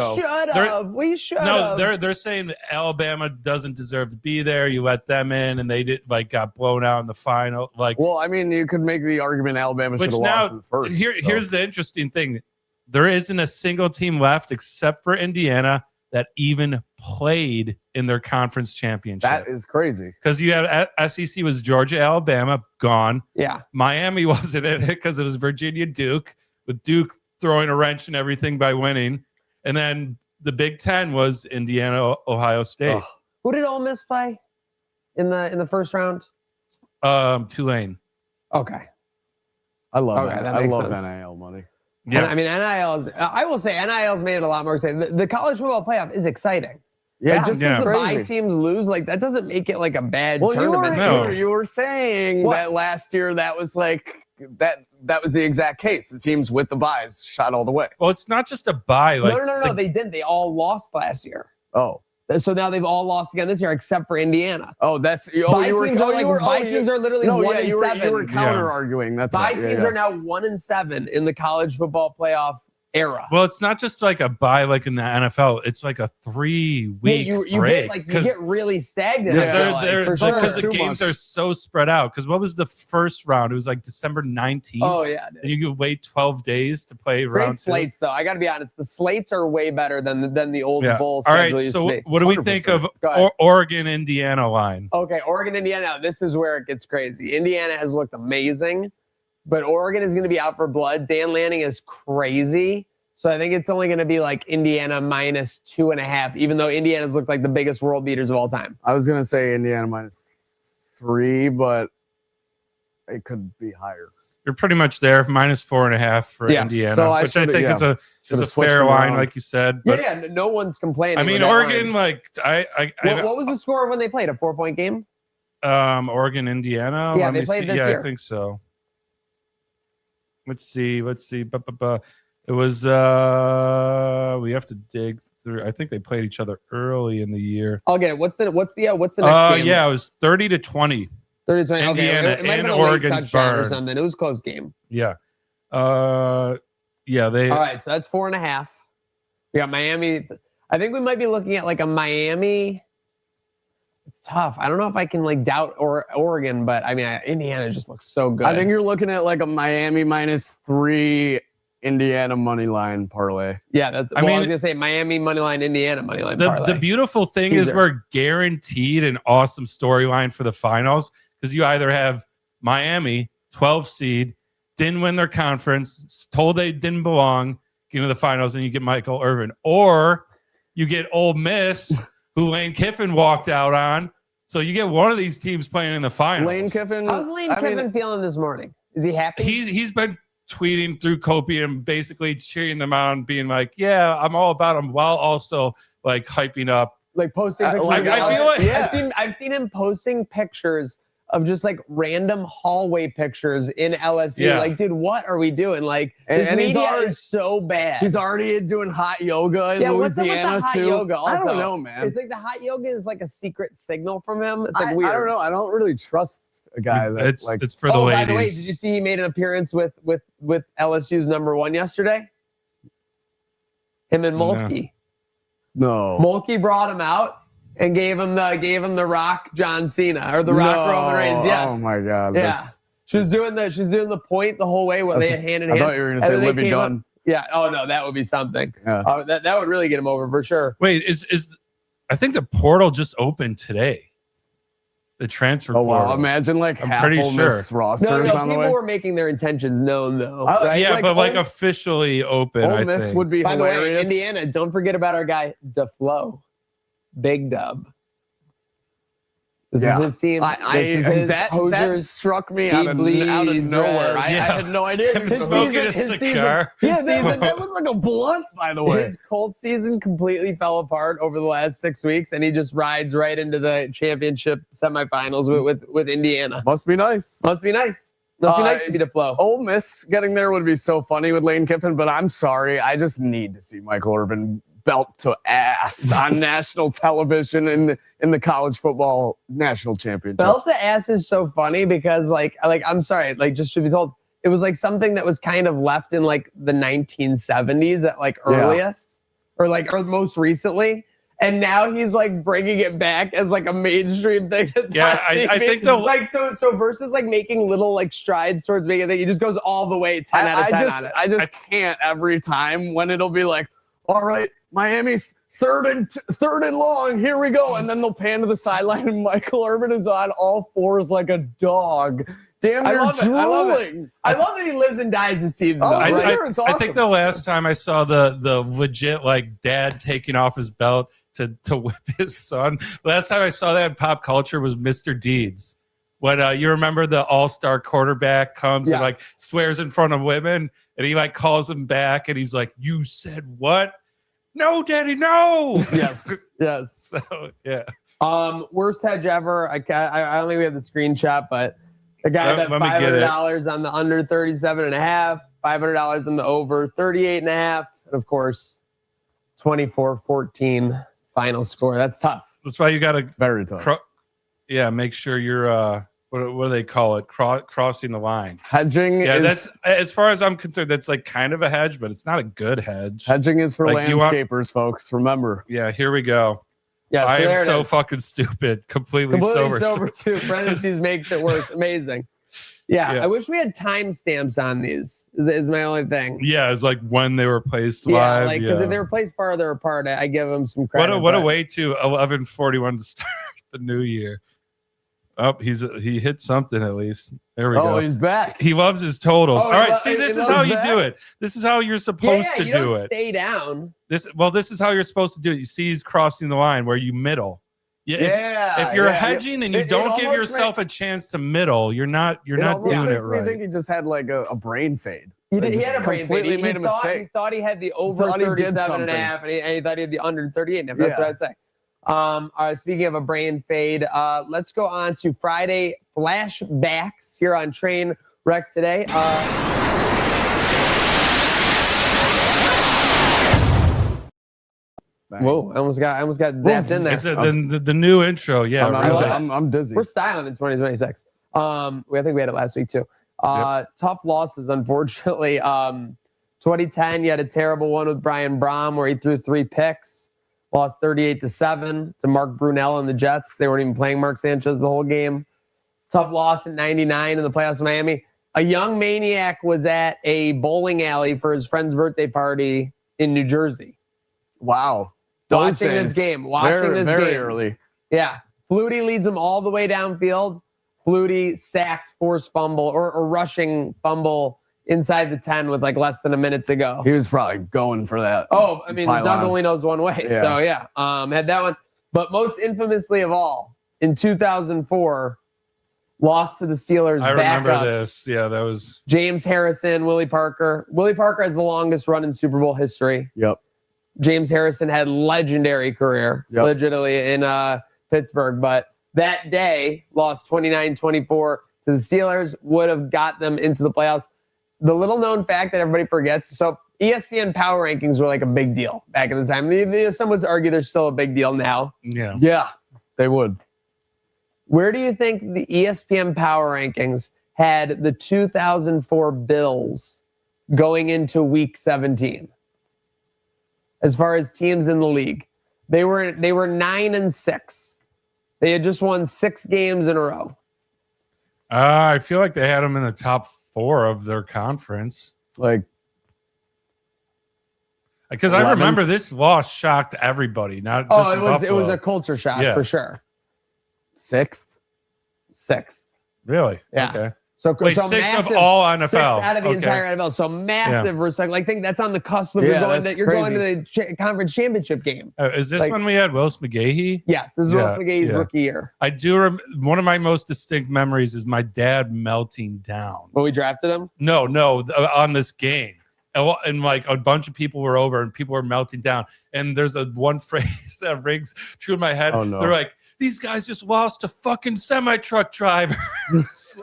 should have. No, they're saying that Alabama doesn't deserve to be there. You let them in, and they got blown out in the final. Well, I mean, you could make the argument Alabama should have lost in the first. Here's the interesting thing: there isn't a single team left except for Indiana that even played in their conference championship. That is crazy. Because you had SEC was Georgia, Alabama, gone. Yeah. Miami wasn't in it because it was Virginia, Duke, with Duke throwing a wrench and everything by winning. And then the Big Ten was Indiana, Ohio State. Oh. Who did Ole Miss play in the first round? Tulane. Okay. I love NIL money. Yeah, I mean, I will say NIL's made it a lot more exciting. The college football playoff is exciting. Yeah, Like, just because the bye crazy. teams lose, like that doesn't make it like a bad Well, tournament. No. you were saying What? that last year that was like that was the exact case. The teams with the buys shot all the way. Well, it's not just a bye. Like, No. They didn't. They all lost last year. Oh. So now they've all lost again this year, except for Indiana. Oh, that's Bye teams are literally no, 1 yeah, and you 7. were counter arguing. That's Bye right. teams are now 1 and 7 in the college football playoff era. well, it's not just like a bye like in the NFL. It's like a 3-week you break. you get really stagnant. Because I feel like, for sure. because the Too games much. are so spread out. Because what was the first round? It was like December 19th. Oh yeah, dude. And you could wait 12 days to play Great round 2. slates though. I got to be honest. The slates are way better than the old Yeah. bowl All schedule right. used So to be. what do we think of 100%. Go ahead. Oregon, Indiana line? Okay, Oregon, Indiana. This is where it gets crazy. Indiana has looked amazing, but Oregon is going to be out for blood. Dan Lanning is crazy. So I think it's only going to be like Indiana minus 2.5, even though Indiana's looked like the biggest world beaters of all time. I was gonna say Indiana -3, but it could be higher. You're pretty much there. Minus 4.5 for Yeah. Indiana, So I which I should've- think yeah. is a Should've switched fair them line, around. like you said. But Yeah, no one's complaining. I mean, with that Oregon, line. like What was the score when they played? A 4-point game? Oregon, Indiana. Yeah, Let they me played see. this Yeah, year. I think so. Let's see. It was we have to dig through. I think they played each other early in the year. I'll get it. What's the next game? Yeah, it was 30-20. 30-20. Okay, Indiana it might have and been a late Oregon's touchdown or burn. something. It was a close game. Yeah. Yeah, they All right, so that's 4.5. We got Miami. I think we might be looking at like a Miami. It's tough. I don't know if I can like doubt Oregon, but I mean, Indiana just looks so good. I think you're looking at like a Miami -3, Indiana money line parlay. yeah, that's. I I mean- was gonna say Miami moneyline, Indiana moneyline. the parlay. beautiful thing is Teaser. we're guaranteed an awesome storyline for the finals because you either have Miami 12 seed, didn't win their conference, told they didn't belong, get into the finals, and you get Michael Irvin, or you get Ole Miss, who Lane Kiffin walked out on. So you get one of these teams playing in the finals. Lane Kiffin. How's Lane Kiffin feeling this morning? Is he happy? He's been tweeting through Copium, basically cheering them on, being like, "Yeah, I'm all about them," while also like hyping up. like posting pictures. like, of I feel like- Yeah. I've seen him posting pictures of just like random hallway pictures in LSU. Yeah. Like, dude, what are we doing? Like, And- this and he's media already- is so bad. He's already doing hot yoga in Yeah, what's up with the Louisiana hot too. yoga I don't also? know, man. It's like the hot yoga is like a secret signal from him. It's like I weird. don't know. I don't really trust a guy that It's like. it's for the Oh, ladies. by the way, did you see he made an appearance with LSU's #1 yesterday? Him and Mulkey. No. Mulkey brought him out and gave him the Rock John Cena or the Rock Roman Reigns. Yes. Oh my god. Yeah. that's- She was doing the point the whole way while they had hand in I hand. thought you were gonna And say then they Libby came Dunn. up- Yeah. Oh no, that would be something. Yeah. That would really get him over for sure. Wait, is I think the portal just opened today. The transfer Oh wow! portal. Imagine like I'm half pretty Ole Miss No, rosters on the people way. were making their intentions known though. I- right? Yeah, but like Ole- officially open. Ole I Miss think. would be By the way, hilarious. Indiana, don't forget about our guy DeFlo, Big Dub. This Yeah. is his team. This is his that Hosers. struck me He out of bleeds nowhere. red. I Yeah. had no idea. Him His smoking a his season- cigar. Yeah, that looked like a blunt, by the way. His Colts season completely fell apart over the last 6 weeks, and he just rides right into the championship semifinals with Indiana. Must be nice. Must be nice. Must be nice to be DeFlo. Ole Miss getting there would be so funny with Lane Kiffin, but I'm sorry. I just need to see Michael Irvin belt to ass on national television in the college football national championship. Belt to ass is so funny because like I'm sorry, like just to be told, it was like something that was kind of left in like the 1970s at like earliest or most recently. And now he's like bringing it back as like a mainstream thing. That's Yeah, on I TV. think the- like so versus like making little like strides towards making it, he just goes all the way 10 out of 10 on it. I just can't every time when it'll be like, all right, Miami third and long, here we go, and then they'll pan to the sideline and Michael Irvin is on all fours like a dog. Damn, I you're love it. I love it. drooling. I love that he lives and dies this season. Oh, though, I, for right? sure, it's awesome. I think the last time I saw the legit like dad taking off his belt to whip his son, last time I saw that in pop culture was Mr. Deeds. When you remember the all-star quarterback comes and Yes. like swears in front of women and he like calls him back and he's like, "You said what?" No, Daddy, no. Yes. Yes. So yeah. Worst hedge ever. I don't think we have the screenshot, but the guy bet Let me get it. $500 on the under 37.5, $500 on the over 38.5, and of course, 24-14 final score. That's tough. That's why you got to Very tough. make sure you're what do they call it? Crossing the line. Hedging Yeah, is that's as far as I'm concerned. That's like kind of a hedge, but it's not a good hedge. hedging is for Like, landscapers, folks. Remember. Yeah, here we go. Yeah, I there am it so is. fucking stupid. Completely Completely sober. sober too. Parentheses makes it worse. Amazing. Yeah, Yeah. I wish we had timestamps on these. Is my only thing. Yeah, it's like when they were placed Yeah, live. like because if they were placed farther apart, I give them some credit. What a but- way to 11:41 to start the new year. Oh, he hit something at least. There we Oh, go. he's back. He loves his totals. Oh, All right, see, he this is loves how you that? do it. This is how you're supposed to you do don't it. Stay down. This is how you're supposed to do it. You see, he's crossing the line where you middle. Yeah. Yeah. If you're yeah. hedging and you It don't give almost yourself a chance to middle, you're not It almost doing it makes me right. think he just had like a brain fade. He Like, had just a brain completely fade. made a He mistake. thought he had the over Thought he did 37.5, and he thought he had the under 38.5. That's Yeah. what I'd say. All right, speaking of a brain fade, let's go on to Friday flashbacks here on Trainwreck today. Whoa, I almost got zapped in there. It's the new intro. Yeah, really. I'm dizzy. We're styling in 2026. I think we had it last week too. Tough losses, unfortunately. 2010, you had a terrible one with Brian Brahm where he threw 3 picks, lost 38-7 to Mark Brunell and the Jets. They weren't even playing Mark Sanchez the whole game. Tough loss in 99 in the playoffs in Miami. A young Maniac was at a bowling alley for his friend's birthday party in New Jersey. Wow. Watching this game. Watching this very game. early. Yeah. Flutie leads him all the way downfield. Flutie sacked, forced fumble, or rushing fumble inside the 10 with like less than a minute to go. He was probably going for that. Oh, I mean, pylon. Doug only knows one way. Yeah. So, yeah, had that one. But most infamously of all, in 2004, lost to the Steelers. I remember backups. this. Yeah, that was James Harrison, Willie Parker. Willie Parker has the longest run in Super Bowl history. Yep. James Harrison had legendary career, legitimately, in Pittsburgh. But that day, lost 29-24 to the Steelers, would have got them into the playoffs. The little known fact that everybody forgets, so ESPN power rankings were like a big deal back in the time. Some would argue they're still a big deal now. yeah. Yeah, they would. Where do you think the ESPN power rankings had the 2004 Bills going into week 17? As far as teams in the league, they were 9-6. They had just won 6 games in a row. I feel like they had them in the top 4 of their conference. Like, Because I 11th. remember this loss shocked everybody. Not just It was Buffalo. a culture shock Yeah. for sure. 6th. 6th. Really? Yeah. Okay. So Wait, so 6 massive, of all 6 NFL. out of the Okay. entire NFL. So massive respect. Like, think that's on the cusp of Yeah, you're going that's to the conference championship game. Is this Like- when we had Willis McGahee? Yes, this is Yeah, Russ McGahee's yeah. rookie year. I do. One of my most distinct memories is my dad melting down. When we drafted him. No, on this game. And like a bunch of people were over and people were melting down. And there's one phrase that rings true in my head. Oh, no. They're like, these guys just lost to fucking semi-truck drivers.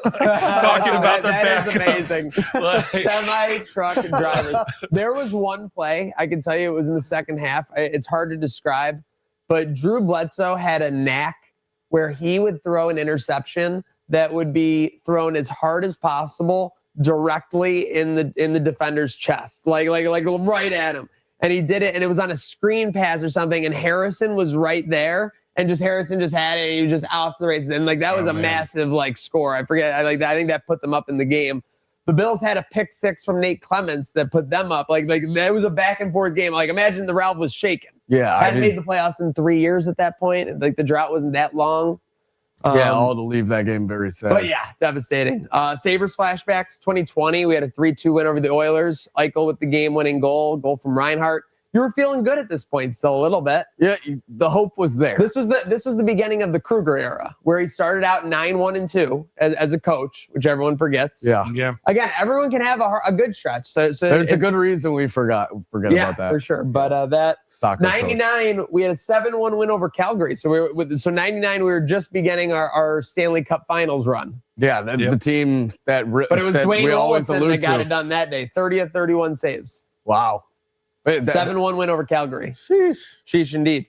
Talking about their that is backups. amazing. Like- Semi-truck drivers. There was one play, I can tell you it was in the second half. It's hard to describe, but Drew Bledsoe had a knack where he would throw an interception that would be thrown as hard as possible directly in the defender's chest, like right at him. And he did it, and it was on a screen pass or something, and Harrison was right there. And Harrison just had it. He was just off to the races. And like that was a massive like score. I forget. I think that put them up in the game. The Bills had a pick 6 from Nate Clements that put them up. Like that was a back and forth game. Like imagine the Ralph was shaking. Yeah. Hadn't made the playoffs in 3 years at that point. Like the drought wasn't that long. All to leave that game very sad. But yeah, devastating. Sabres flashbacks 2020. We had a 3-2 win over the Oilers. Eichel with the game-winning goal from Reinhart. you were feeling good at this point still a little bit. Yeah, the hope was there. This was the beginning of the Kruger era, where he started out 9-1-2 as a coach, which everyone forgets. Yeah. Again, everyone can have a good stretch. So There's a good reason we forget about that. For sure. But that Soccer 99, we had a 7-1 win over Calgary. So 99, we were just beginning our Stanley Cup Finals run. Yeah, the team that But it was that Dwayne we always Olsen allude that got to. it done that day. 30 of 31 saves. Wow. Wait, 7-1 win over Calgary. Sheesh. Sheesh indeed.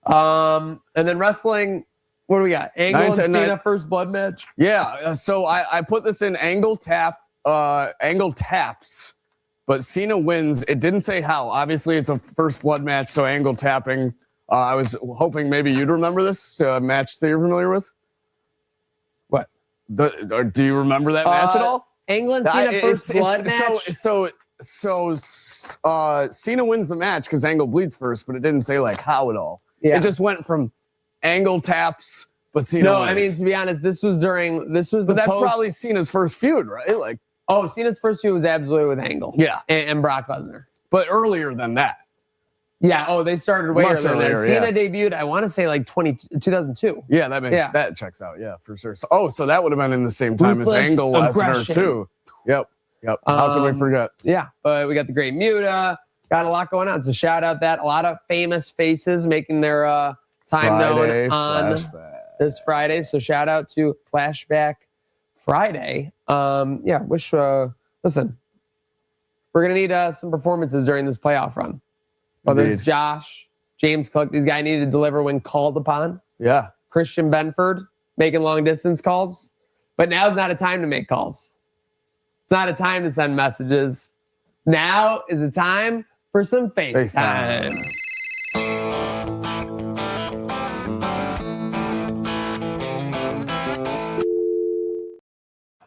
And then wrestling, what do we got? Angle and 9-10, Cena first blood match. Yeah, so I put this in angle taps, but Cena wins. It didn't say how. Obviously, it's a first blood match, so angle tapping. I was hoping maybe you'd remember this match that you're familiar with. What? Do you remember that match at all? Angle and Cena first blood match. So Cena wins the match because Angle bleeds first, but it didn't say like how at all. Yeah. It just went from Angle taps, but Cena wins. I mean, to be honest, this was But that's probably Cena's first feud, right? Like, Cena's first feud was absolutely with Angle. Yeah. And Brock Lesnar. But earlier than that. Yeah. They started way Much earlier. earlier, Cena debuted, I want to say like 2002. Yeah, that checks out. Yeah, for sure. So that would have been in the same time as Ruthless Angle Lesnar aggression. too. Yep. How can we forget? Yeah. But we got the Great Muta. Got a lot going on. So shout out that a lot of famous faces making their time known on this Friday. So shout out to Flashback Friday. Listen, we're gonna need some performances during this playoff run. Whether it's Josh, James Cook, these guys need to deliver when called upon. Yeah. Christian Benford making long distance calls, but now's not a time to make calls. It's not a time to send messages. Now is a time for some FaceTime.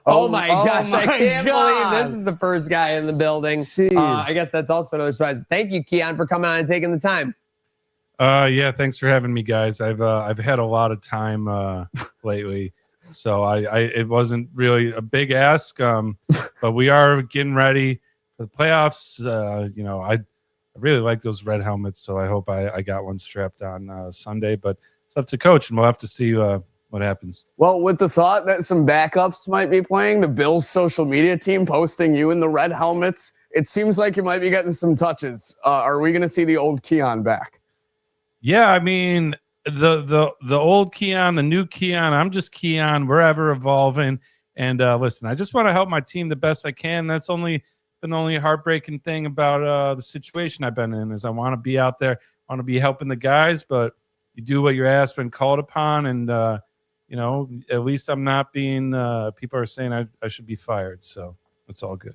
Oh my gosh, I can't believe this is the first guy in the building. I guess that's also another surprise. Thank you, Keon, for coming on and taking the time. Yeah, thanks for having me, guys. I've had a lot of time lately, so it wasn't really a big ask, but we are getting ready for the playoffs. I really like those red helmets, so I hope I got one strapped on Sunday, but it's up to coach, and we'll have to see what happens. Well, with the thought that some backups might be playing, the Bills social media team posting you in the red helmets, it seems like you might be getting some touches. Are we going to see the old Keon back? Yeah, I mean, the old Keon, the new Keon, I'm just Keon. We're ever evolving. And listen, I just want to help my team the best I can. That's been the only heartbreaking thing about the situation I've been in is I want to be out there, I want to be helping the guys, but you do what you're asked when called upon. And, at least I'm not being, people are saying I should be fired. So it's all good.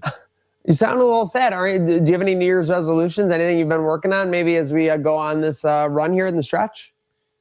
You sound a little sad. Do you have any New Year's resolutions? Anything you've been working on maybe as we go on this run here in the stretch?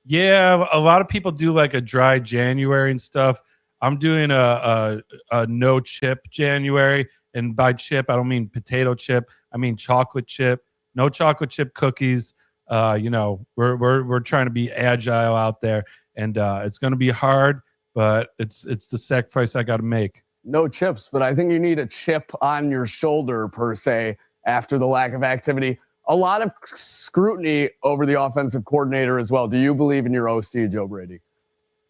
Yeah, a lot of people do like a dry January and stuff. I'm doing a no chip January. And by chip, I don't mean potato chip. I mean chocolate chip. No chocolate chip cookies. We're trying to be agile out there. And it's going to be hard, but it's the sacrifice I got to make. No chips, but I think you need a chip on your shoulder, per se, after the lack of activity. A lot of scrutiny over the offensive coordinator as well. Do you believe in your OC, Joe Brady?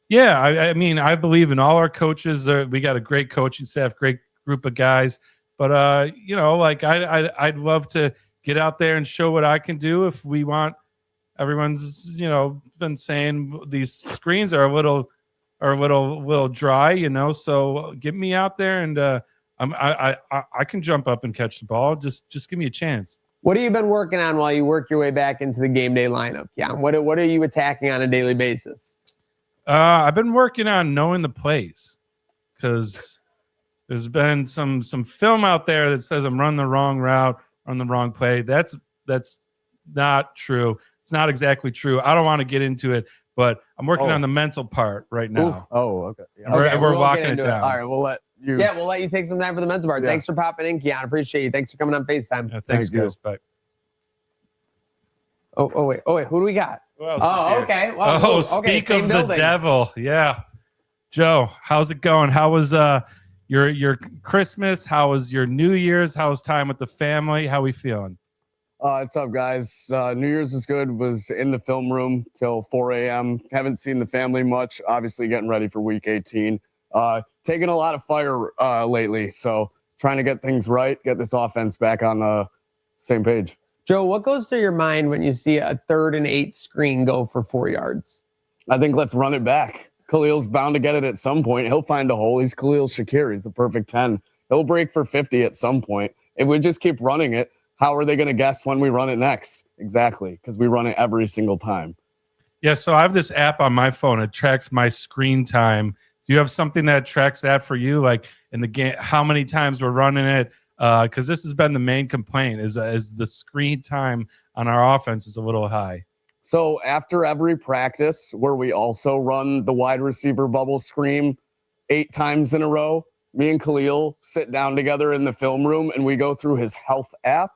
Yeah, I mean, I believe in all our coaches. We got a great coaching staff, great group of guys. But, I'd love to get out there and show what I can do if we want. Everyone's, been saying these screens are a little dry, so get me out there and I can jump up and catch the ball. Just give me a chance. What have you been working on while you work your way back into the game day lineup? Yeah, what are you attacking on a daily basis? I've been working on knowing the plays because there's been some film out there that says I'm running the wrong route, on the wrong play. That's not true. It's not exactly true. I don't want to get into it, but I'm working on the mental part right now. Ooh. Oh, okay. Yeah. We're locking it down. All right, we'll let you. Yeah, we'll let you take some time for the mental part. Yeah. Thanks for popping in, Keon. Appreciate you. Thanks for coming on FaceTime. Thanks, Thank guys. Bye. Oh, wait. Who do we got? Who else is here? Okay. Well, Speak of the devil. Yeah. Joe, how's it going? How was your Christmas? How was your New Year's? How was time with the family? How we feeling? What's up, guys? New Year's is good. Was in the film room till 4 a.m. Haven't seen the family much. Obviously, getting ready for Week 18. Taking a lot of fire lately, so trying to get things right, get this offense back on the same page. Joe, what goes through your mind when you see a 3rd and 8 screen go for 4 yards? I think let's run it back. Khalil's bound to get it at some point. He'll find a hole. He's Khalil Shakir. He's the perfect 10. He'll break for 50 at some point. If we just keep running it, how are they going to guess when we run it next? Exactly, because we run it every single time. Yeah, so I have this app on my phone. It tracks my screen time. Do you have something that tracks that for you? Like in the game, how many times we're running it? Because this has been the main complaint is the screen time on our offense is a little high. So after every practice where we also run the wide receiver bubble screen 8 times in a row, me and Khalil sit down together in the film room and we go through his health app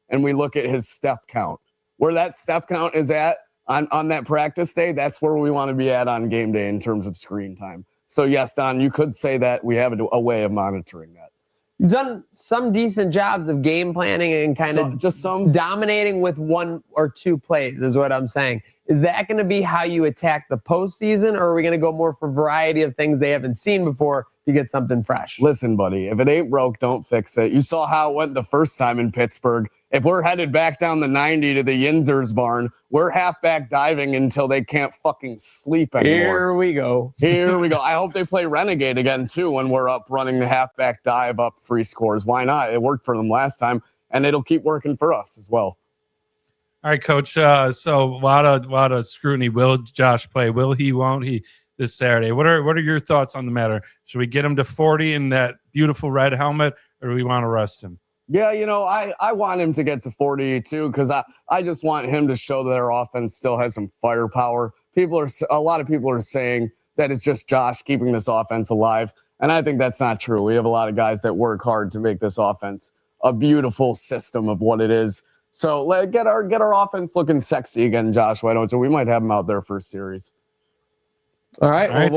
and we look at his step count. Where that step count is at on that practice day, that's where we want to be at on game day in terms of screen time. So yes, Don, you could say that we have a way of monitoring that. You've done some decent jobs of game planning and kind of just some dominating with 1 or 2 plays is what I'm saying. Is that going to be how you attack the postseason, or are we going to go more for variety of things they haven't seen before to get something fresh? Listen, buddy, if it ain't broke, don't fix it. You saw how it went the first time in Pittsburgh. If we're headed back down the 90 to the Yinzers barn, we're halfback diving until they can't fucking sleep anymore. Here we go. Here we go. I hope they play Renegade again, too, when we're up running the halfback dive up 3 scores. Why not? It worked for them last time, and it'll keep working for us as well. All right, Coach. So a lot of scrutiny. Will Josh play? Will he? Won't he? This Saturday. What are your thoughts on the matter? Should we get him to 40 in that beautiful red helmet, or do we want to rest him? Yeah, I want him to get to 40 too, because I just want him to show that our offense still has some firepower. A lot of people are saying that it's just Josh keeping this offense alive, and I think that's not true. We have a lot of guys that work hard to make this offense a beautiful system of what it is. So let's get our offense looking sexy again, Josh. Why don't you? We might have him out there for a series. All right. All right,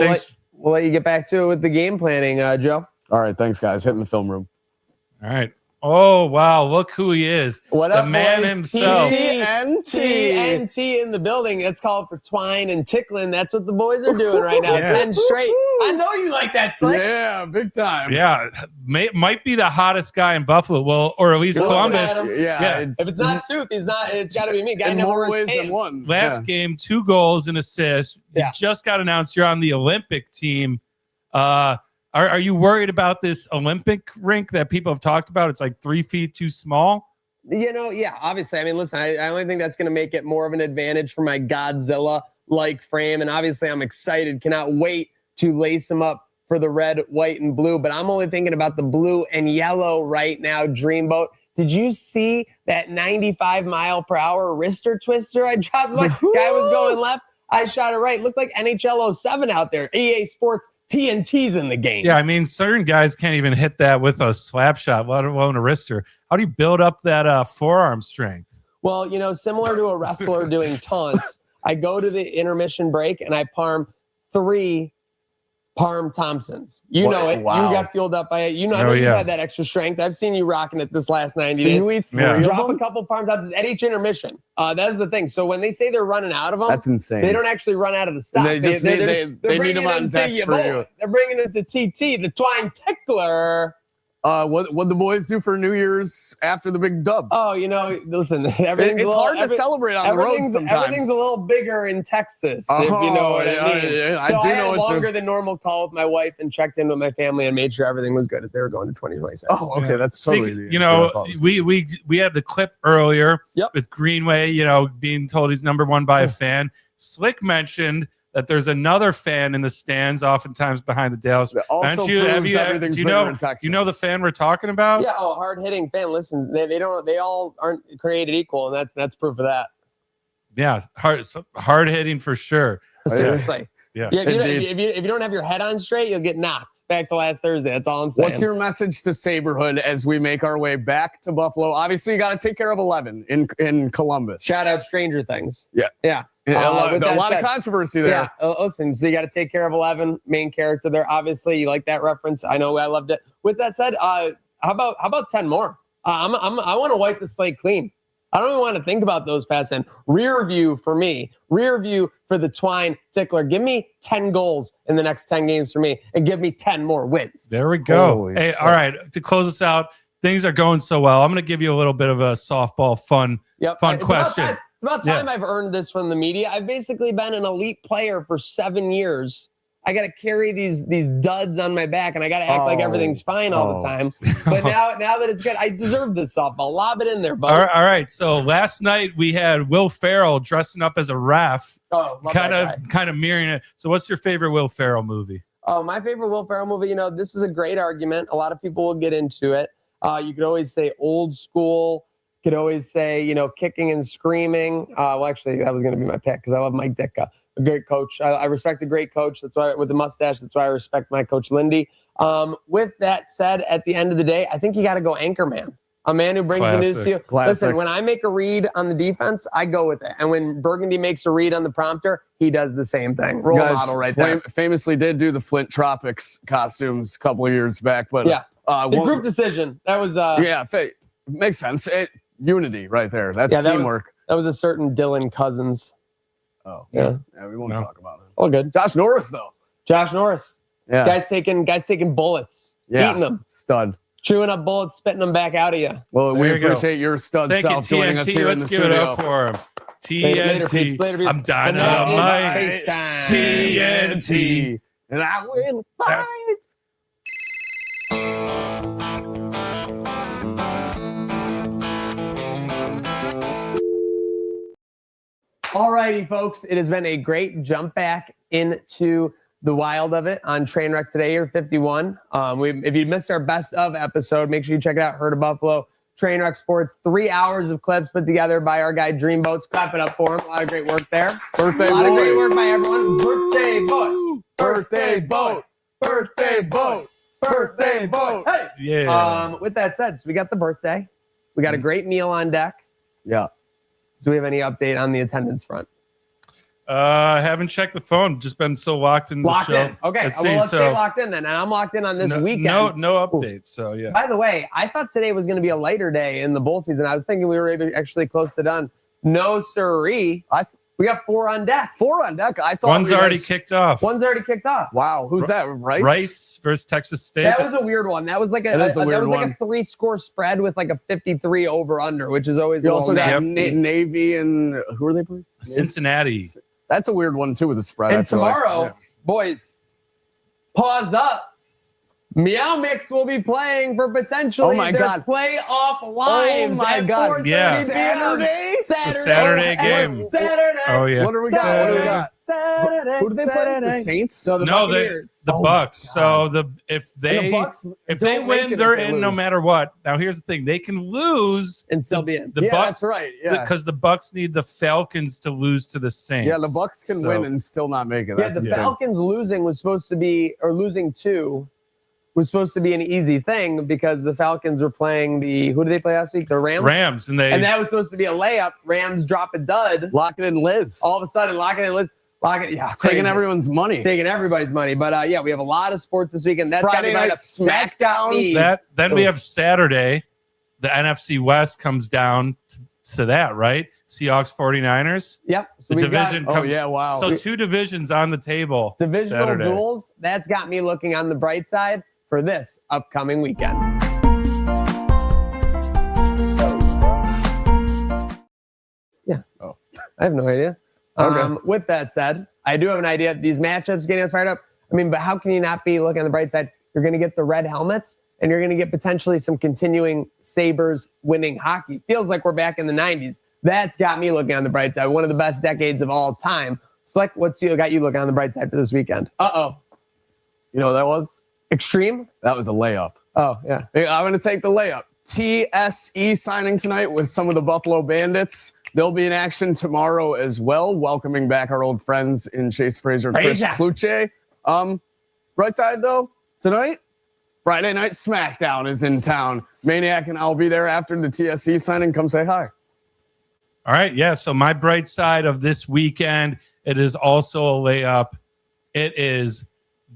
We'll let you get back to it with the game planning, Joe. All right. Thanks, guys. Hitting the film room. All right. Oh, wow. Look who he is. What the up, man boys? himself. TNT in the building. It's called for twine and tickling. That's what the boys are doing right now. Yeah. 10 straight. I know you like that, Slick. Yeah, big time. Yeah. Might be the hottest guy in Buffalo. Well, or at least Good looking Columbus. at him. Yeah. If it's not Tooth, he's not. It's got to be me. Guy In never more wears ways than pants. one. Last game, 2 goals and assists. Yeah. You just got announced you're on the Olympic team. Are you worried about this Olympic rink that people have talked about? It's like 3 feet too small. Yeah, obviously. I mean, listen, I only think that's going to make it more of an advantage for my Godzilla-like frame. And obviously, I'm excited. Cannot wait to lace him up for the red, white, and blue. But I'm only thinking about the blue and yellow right now, Dreamboat. Did you see that 95-mile-per-hour wrister twister I dropped? Like, guy was going left. I shot it right. Looked like NHL 07 out there. EA Sports TNT's in the game. Yeah, I mean, certain guys can't even hit that with a slap shot, let alone a wrister. How do you build up that forearm strength? Well, similar to a wrestler doing taunts, I go to the intermission break and I palm 3 Parm Thompsons. You know it. Wow. You got fueled up by it. I know you had that extra strength. I've seen you rocking it this last 90 days. Drop a couple Parm Thompsons at each intermission. That's the thing. So when they say they're running out of them, That's insane. they don't actually run out of the stock. They just need bringing them on deck to for you. They're bringing it to TT, the Twine Tickler. What the boys do for New Year's after the big dub? Oh, listen, everything's It's hard to celebrate on the road sometimes. Everything's a little bigger in Texas, if you know what I mean. Yeah, So I do I had know a what longer than normal call with my wife and checked in with my family and made sure everything was good as they were going to 2026. Oh, okay, that's totally. We had the clip earlier Yep. with Greenway, being told he's number 1 by a fan. Slick mentioned that there's another fan in the stands, oftentimes behind the Dallas. Also proves everything's bigger in Texas. You know the fan we're talking about? Yeah, hard-hitting fan. Listen, they all aren't created equal, and that's proof of that. Yeah, hard hitting for sure. Seriously. Yeah. If you don't have your head on straight, you'll get knocked. Back to last Thursday. That's all I'm saying. What's your message to Saberhood as we make our way back to Buffalo? Obviously, you got to take care of 11 in Columbus. Shout out Stranger Things. Yeah. A lot of controversy there. Yeah, listen, so you got to take care of 11, main character there. Obviously, you like that reference. I know I loved it. With that said, how about 10 more? I want to wipe the slate clean. I don't even want to think about those past 10. Rear view for me. Rear view for the Twine Tickler. Give me 10 goals in the next 10 games for me and give me 10 more wins. There we go. Holy Hey, shit. all right. To close us out, things are going so well. I'm going to give you a little bit of a softball fun question. It's about time I've earned this from the media. I've basically been an elite player for 7 years. I got to carry these duds on my back, and I got to act like everything's fine all the time. But now that it's good, I deserve this softball. Lob it in there, bud. All right. So last night we had Will Ferrell dressing up as a ref, love kind that guy. of mirroring it. So what's your favorite Will Ferrell movie? Oh, my favorite Will Ferrell movie, this is a great argument. A lot of people will get into it. You could always say old school. You could always say, kicking and screaming. Well, actually, that was going to be my pick because I love Mike Ditka, a great coach. I respect a great coach. That's why, with the mustache, that's why I respect my coach, Lindy. With that said, at the end of the day, I think you got to go Anchorman. A man who brings the news to you. Classic. Listen, when I make a read on the defense, I go with it. And when Burgundy makes a read on the prompter, he does the same thing. Role model right there. Famously did do the Flint Tropics costumes a couple of years back. But yeah, the group decision. That was makes sense. Unity right there. That's teamwork. That was a certain Dylan Cousins. Oh, yeah. We won't talk about it. All good. Josh Norris, though. Josh Norris. Yeah. Guys taking bullets, eating them, stud, chewing up bullets, spitting them back out of you. Well, we appreciate your stud self joining us here in the studio. Let's give it up for him. TNT. Later, I'm dynamite. TNT. And I will fight. All righty, folks. It has been a great jump back into the wild of it on Trainwreck today, here 51. If you missed our best of episode, make sure you check it out. Heard of Buffalo, Trainwreck Sports. 3 hours of clips put together by our guy Dreamboats. Clap it up for him. A lot of great work there. A lot of great work by everyone. Birthday boat. Birthday boat. Birthday boat. Birthday boat. Hey. Yeah. With that said, so we got the birthday. We got a great meal on deck. Yeah. Do we have any update on the attendance front? I haven't checked the phone. Just been so locked in the show. In. Okay. Let's stay locked in then. And I'm locked in on this weekend. No updates. So yeah. By the way, I thought today was going to be a lighter day in the bowl season. I was thinking we were actually close to done. No siree. We got 4 on deck. 4 on deck. I thought one's already kicked off. One's already kicked off. Wow. Who's that? Rice? Rice versus Texas State. That was a weird one. That was like a 3-score spread with like a 53 over under, which is always. You also got Navy and who are they playing? Cincinnati. That's a weird one too with the spread. And tomorrow, boys, pause up. Meow Mix will be playing for potentially their playoff lives. Oh my God! Yeah, Saturday game. Saturday. Oh yeah. What do we got? Saturday. Who do they play? The Saints? No, the Bucks. So if they win, they're in no matter what. Now here's the thing: they can lose and still be in. The Bucks, that's right. Yeah, because the Bucks need the Falcons to lose to the Saints. Yeah, the Bucks can win and still not make it. Yeah, the Falcons losing was supposed to be, or losing 2. Was supposed to be an easy thing because the Falcons were playing who did they play last week? The Rams. And that was supposed to be a layup. Rams drop a dud. Lock it in, Liz. All of a sudden, lock it in, Liz. Yeah, taking everyone's money. Taking everybody's money. But yeah, we have a lot of sports this weekend. That's Friday night SmackDown. Then we have Saturday. The NFC West comes down to that, right? Seahawks 49ers. Yep. So the division comes. Oh, yeah, wow. So 2 divisions on the table. Divisional Saturday. duels. That's got me looking on the bright side for this upcoming weekend. Yeah. Oh. I have no idea. Okay. With that said, I do have an idea. These matchups getting us fired up. I mean, but how can you not be looking on the bright side? You're going to get the red helmets, and you're going to get potentially some continuing Sabres winning hockey. Feels like we're back in the 90s. That's got me looking on the bright side. One of the best decades of all time. Select what's got you looking on the bright side for this weekend. Uh-oh. You know what that was? Extreme? That was a layup. Oh, yeah. I'm going to take the layup. TSE signing tonight with some of the Buffalo Bandits. They'll be in action tomorrow as well, welcoming back our old friends in Chase Fraser, Chris Kluche. Right side, though, tonight, Friday Night SmackDown is in town. Maniac and I'll be there after the TSE signing. Come say hi. All right, yeah. So my bright side of this weekend, it is also a layup. It is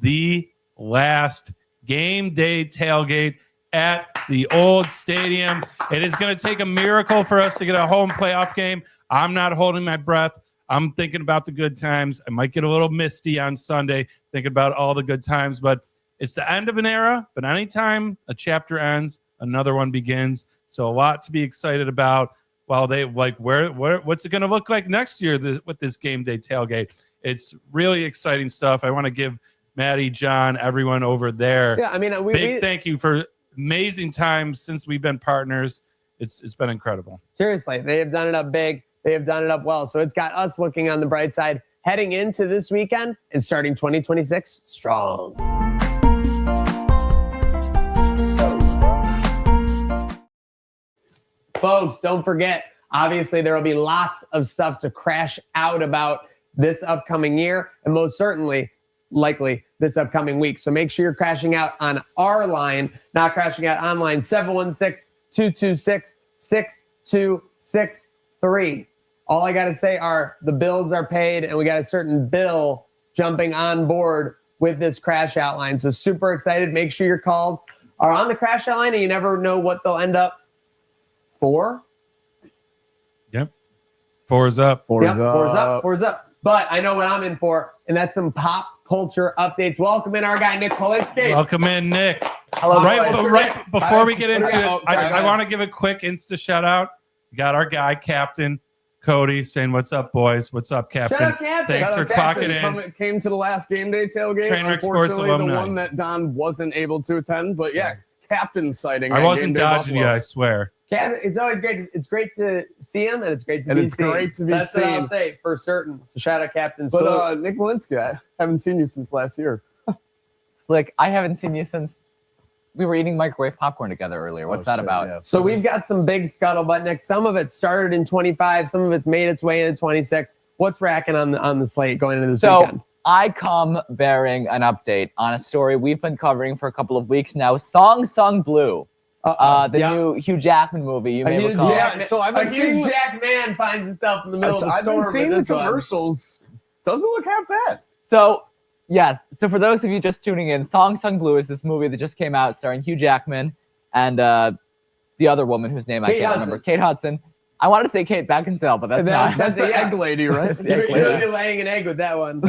the last game day tailgate at the old stadium. It is going to take a miracle for us to get a home playoff game. I'm not holding my breath. I'm thinking about the good times. I might get a little misty on Sunday, thinking about all the good times, but it's the end of an era. But anytime a chapter ends, another one begins. So a lot to be excited about. While they like, what's it going to look like next year with this game day tailgate? It's really exciting stuff. I want to give Maddie, John, everyone over there. Yeah, I mean, big thank you for amazing times since we've been partners. It's been incredible. Seriously, they have done it up big. They have done it up well. So it's got us looking on the bright side, heading into this weekend and starting 2026 strong. Folks, don't forget, obviously there will be lots of stuff to crash out about this upcoming year and most certainly, likely, this upcoming week. So make sure you're crashing out on our line, not crashing out online, 716-226-6263. All I got to say are the bills are paid and we got a certain bill jumping on board with this crash out line. So super excited. Make sure your calls are on the crash out line and you never know what they'll end up for. Yep. Four's up. Four's up. But I know what I'm in for, and that's some pop culture updates. Welcome in our guy, Nick Polinsky. Welcome in, Nick. Hello, right before we get into it, Sorry, I want to give a quick Insta shout out. We got our guy, Captain Cody, saying, "What's up, boys? What's up, Captain? Shout out, Captain. Thanks for clocking in." Came to the last game day tailgate. Trainwreck Sports Unfortunately, alumni. the one that Don wasn't able to attend. But yeah, Captain sighting. I at wasn't Game Day dodging Buffalo. you, I swear. Captain, it's always great. It's great to see him, and it's great to And be it's seen. great to be That's what I'll seen. say for certain. So shout out, Captain. But Nick Polinsky, I haven't seen you since last year. Slick, I haven't seen you since we were eating microwave popcorn together earlier. What's that shit, about? yeah. So we've got some big scuttlebutt next. Some of it started in 25. Some of it's made its way into 26. What's racking on the slate going into this weekend? I come bearing an update on a story we've been covering for a couple of weeks now. Song Sung Blue, new Hugh Jackman movie. You may recall. So I've been seeing Jack Man finds himself in the middle of the I've storm. been seeing with the this one. commercials. Doesn't look half bad. So, yes. So for those of you just tuning in, Song Sung Blue is this movie that just came out starring Hugh Jackman and the other woman whose name I can't remember, Kate Hudson. I wanted to say Kate Beckinsale, but that's not. That's the egg lady, right? That's the egg You're lady. laying an egg with that one.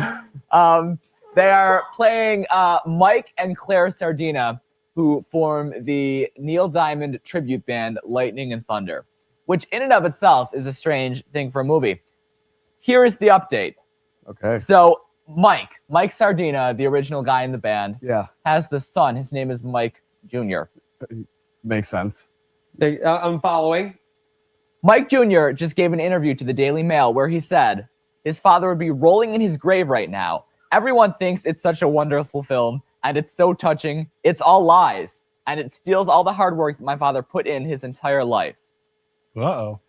They are playing Mike and Claire Sardina, who form the Neil Diamond tribute band Lightning and Thunder, which in and of itself is a strange thing for a movie. Here is the update. Okay. So Mike Sardina, the original guy in the band, Yeah, has the son. His name is Mike Jr. makes sense. I'm following. Mike Jr. just gave an interview to the Daily Mail where he said his father would be rolling in his grave right now. Everyone thinks it's such a wonderful film, and it's so touching. It's all lies, and it steals all the hard work that my father put in his entire life. Uh-oh.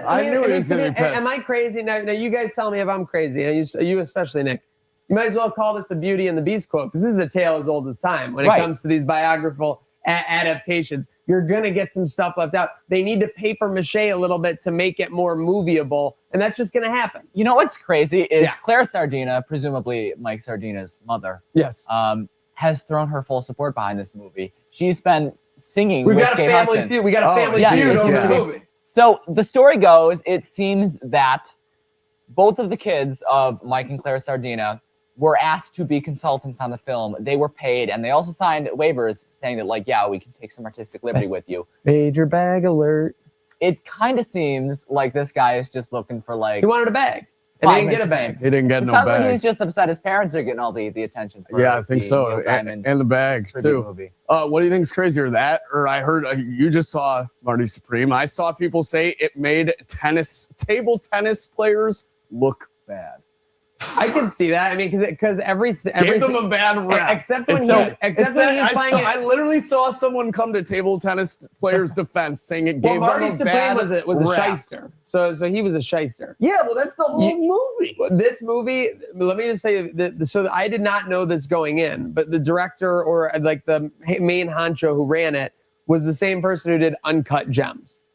I knew he was gonna be pissed. Am I crazy? Now, you guys tell me if I'm crazy. And you especially, Nick. You might as well call this a Beauty and the Beast quote, because this is a tale as old as time when it Right. comes to these biographical adaptations. You're going to get some stuff left out. They need to paper mache a little bit to make it more movieable, and that's just going to happen. You know what's crazy is Yeah. Claire Sardina, presumably Mike Sardina's mother, Yes. has thrown her full support behind this movie. She's been singing We've with got a Kate family Hudson. feud. We got a family yes, feud it's over used the to be. movie. So the story goes, it seems that both of the kids of Mike and Claire Sardina were asked to be consultants on the film. They were paid, and they also signed waivers saying that, like, yeah, we can take some artistic liberty with you. Major bag alert. It kind of seems like this guy is just looking for, like, He wanted a bag, and he 5 didn't get minutes a of bag. fame. He didn't get It no sounds like bag. he's just upset his parents are getting all the attention for Yeah, I think the so. Neil Diamond And the bag tribute too. movie. What do you think is crazier, that or I heard you just saw Marty Supreme? I saw people say it made table tennis players look bad. I can see that. I mean, because every Gave them a bad rap. except when It's- he's except when he's playing it. I literally saw someone come to table tennis players' defense saying it Well, gave Marty them a Supreme bad was a rap. shyster. So he was a shyster. Yeah, well, that's the whole movie. This movie, let me just say so I did not know this going in, but the director or like the main honcho who ran it was the same person who did Uncut Gems.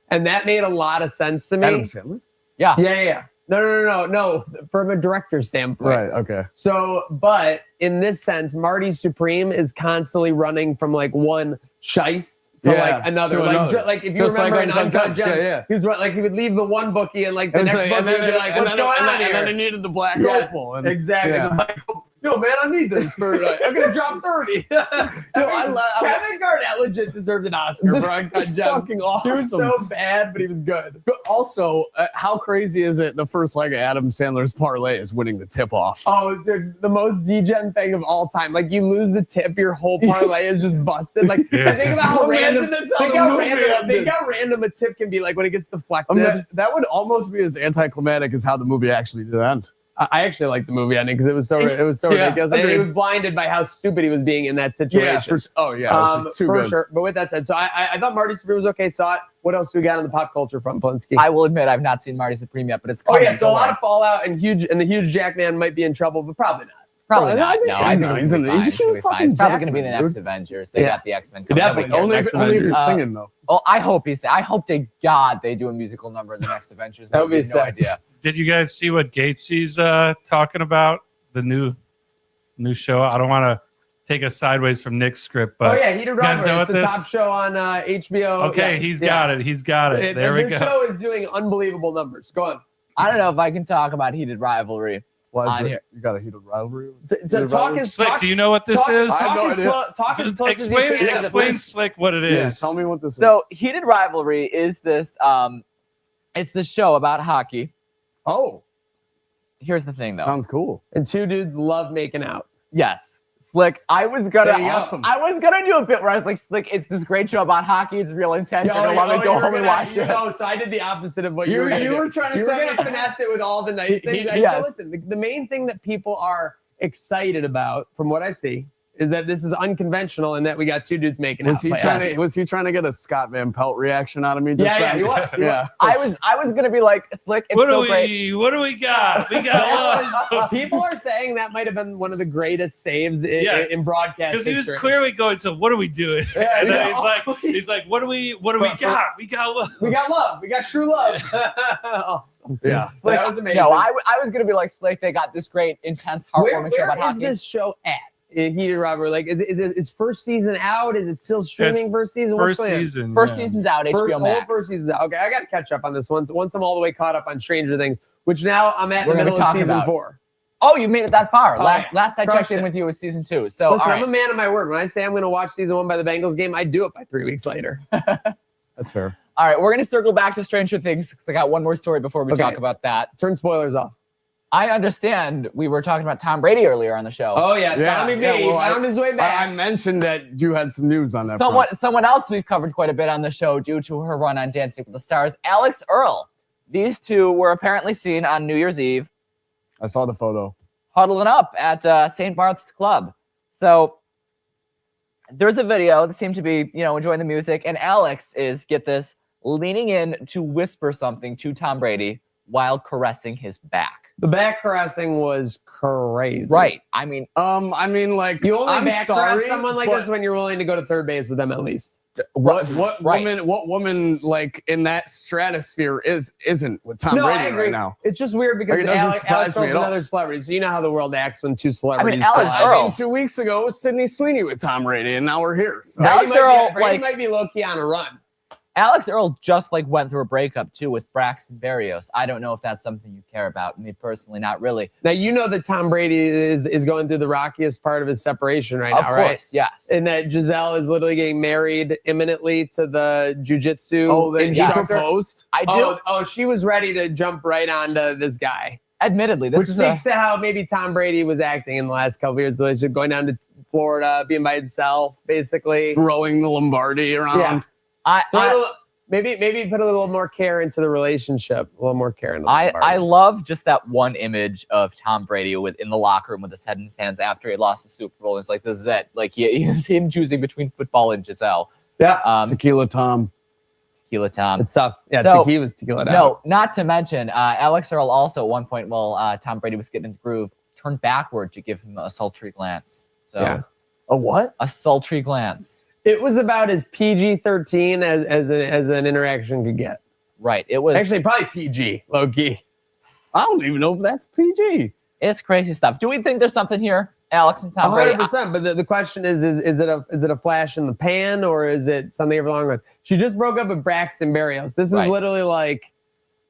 And that made a lot of sense to me. Adam Sandler? Yeah. Yeah. No. From a director standpoint. Right, okay. So, but in this sense, Marty Supreme is constantly running from like one Shiest to like another. Like if you Just remember like in Uncut Gems, yeah. he was like he would leave the one bookie and like the next bookie would be like, what's going on here? And then he needed the black Yes, opal. exactly. Yeah. The black opal. Yo, man, I need this for. I'm gonna drop 30. Kevin Garnett legit deserved an Oscar for Uncut Gems. Fucking awesome. He was so bad, but he was good. But also, how crazy is it? The first leg of Adam Sandler's parlay is winning the tip off. Oh, dude, the most degen thing of all time. Like you lose the tip, your whole parlay is just busted. Like think about how random. Think how random a tip can be. Like when it gets deflected. That would almost be as anticlimactic as how the movie actually did end. I actually liked the movie ending because it was so ridiculous. And he was blinded by how stupid he was being in that situation. Too for good. sure. But with that said, so I thought Marty Supreme was okay. Saw it. What else do we got on the pop culture front, Polinsky? I will admit I've not seen Marty Supreme yet, but it's coming. Oh yeah, so a lot of fallout and the huge Jackman might be in trouble, but probably not. Probably not. No, I think he's it's probably going to be the next Avengers. They got the X-Men coming. Definitely. Only if you're singing though. Oh, I hope to God they do a musical number in the next Avengers. That would be no idea. Did you guys see what Gatesy's talking about? The new show. I don't want to take us sideways from Nick's script, but Heated Rivalry. It's the top show on HBO. Okay, he's got it. He's got it. There we go. The show is doing unbelievable numbers. Go on. I don't know if I can talk about Heated Rivalry. Why is here. You got a heated rivalry? Slick, do you know what this is? I have no idea. Just explain Slick what it is. Yeah, tell me what this is. So Heated Rivalry is this it's this show about hockey. Oh, here's the thing though. Sounds cool. And two dudes love making out. Yes. Slick, I was gonna awesome. do a bit where I was like, Slick, it's this great show about hockey. It's real intense. You're gonna love it. Go home and watch it. Oh, so I did the opposite of what you were trying to say. You were gonna finesse it with all the nice things. Yes. Listen, the main thing that people are excited about, from what I see, is that this is unconventional and that we got two dudes making was out. Was he trying to get a Scott Van Pelt reaction out of me? Just he was. I was gonna be like, Slick, it's What so do great. we got? We got love. People are saying that might have been one of the greatest saves in broadcast because he was history. clearly going to, what are we doing? Yeah, and then he's like, what do we got? We got love. We got love. We got true love. Awesome. Yeah. Slick, that was amazing. No, I was gonna be like, Slick, they got this great, intense, heartwarming show about hockey. Where is this show at? Heated Rivalry, like is first season out? Is it still streaming? First season. First season. First season's out. HBO Max. First season's out. Okay, I got to catch up on this once I'm all the way caught up on Stranger Things, which now I'm at We're the gonna middle of talk season about. 4. Oh, you made it that far. Oh, Last I crushed checked in it. with you was season 2. So Listen, all right. I'm a man of my word. When I say I'm going to watch season 1 by the Bengals game, I do it by 3 weeks later. That's fair. All right, we're gonna circle back to Stranger Things because I got one more story before we talk about that. Turn spoilers off. I understand we were talking about Tom Brady earlier on the show. Oh yeah, Tommy B found his way back. I mentioned that you had some news on that. Someone else we've covered quite a bit on the show due to her run on Dancing with the Stars, Alex Earl. These two were apparently seen on New Year's Eve. I saw the photo. Huddling up at St. Barth's Club. So there's a video that seemed to be, enjoying the music, and Alex is, get this, leaning in to whisper something to Tom Brady while caressing his back. The back caressing was crazy. Right. I mean, like you only I'm back sorry, caress someone like this when you're willing to go to third base with them at least. What woman like in that stratosphere isn't with Tom Brady right now? It's just weird because Alex Earl's another celebrity. So you know how the world acts when two celebrities. I mean, 2 weeks ago it was Sydney Sweeney with Tom Brady, and now we're here. So. Brady might be low key on a run. Alex Earl just went through a breakup too with Braxton Berrios. I don't know if that's something you care about. Me personally, not really. Now you know that Tom Brady is going through the rockiest part of his separation right now, right? Of course, yes. And that Giselle is literally getting married imminently to the jiu-jitsu. Oh, they proposed? I do. Oh, she was ready to jump right onto this guy. Admittedly, which speaks to how maybe Tom Brady was acting in the last couple of years. So going down to Florida, being by himself, basically throwing the Lombardi around. Yeah. Maybe put a little more care into the relationship. A little more care into the I love just that one image of Tom Brady in the locker room with his head in his hands after he lost the Super Bowl. It's like, this is it. Like he's him choosing between football and Giselle. Yeah. Tequila Tom. It's tough. Yeah, so, tequila's tequila. No, not to mention, Alex Earl also at one point while Tom Brady was getting in the groove, turned backward to give him a sultry glance. So a what? A sultry glance. It was about as PG-13 as an interaction could get. Right. It was actually probably PG, low key. I don't even know if that's PG. It's crazy stuff. Do we think there's something here? Alex and Tom Brady. 100%. But the question is it a flash in the pan or is it something over the long run? She just broke up with Braxton Berrios. This is literally like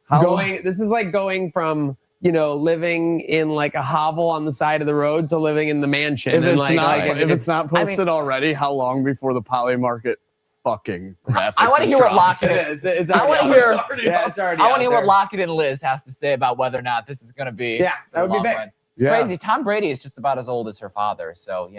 This is like going from living in like a hovel on the side of the road to living in the mansion. If it's not posted already, how long before the poly market fucking graphic? I want to hear what Lockett is. I want to hear. It's already. I want to hear what Lockett and Liz has to say about whether or not this is going to be. Yeah, that would be big. It's crazy. Tom Brady is just about as old as her father, so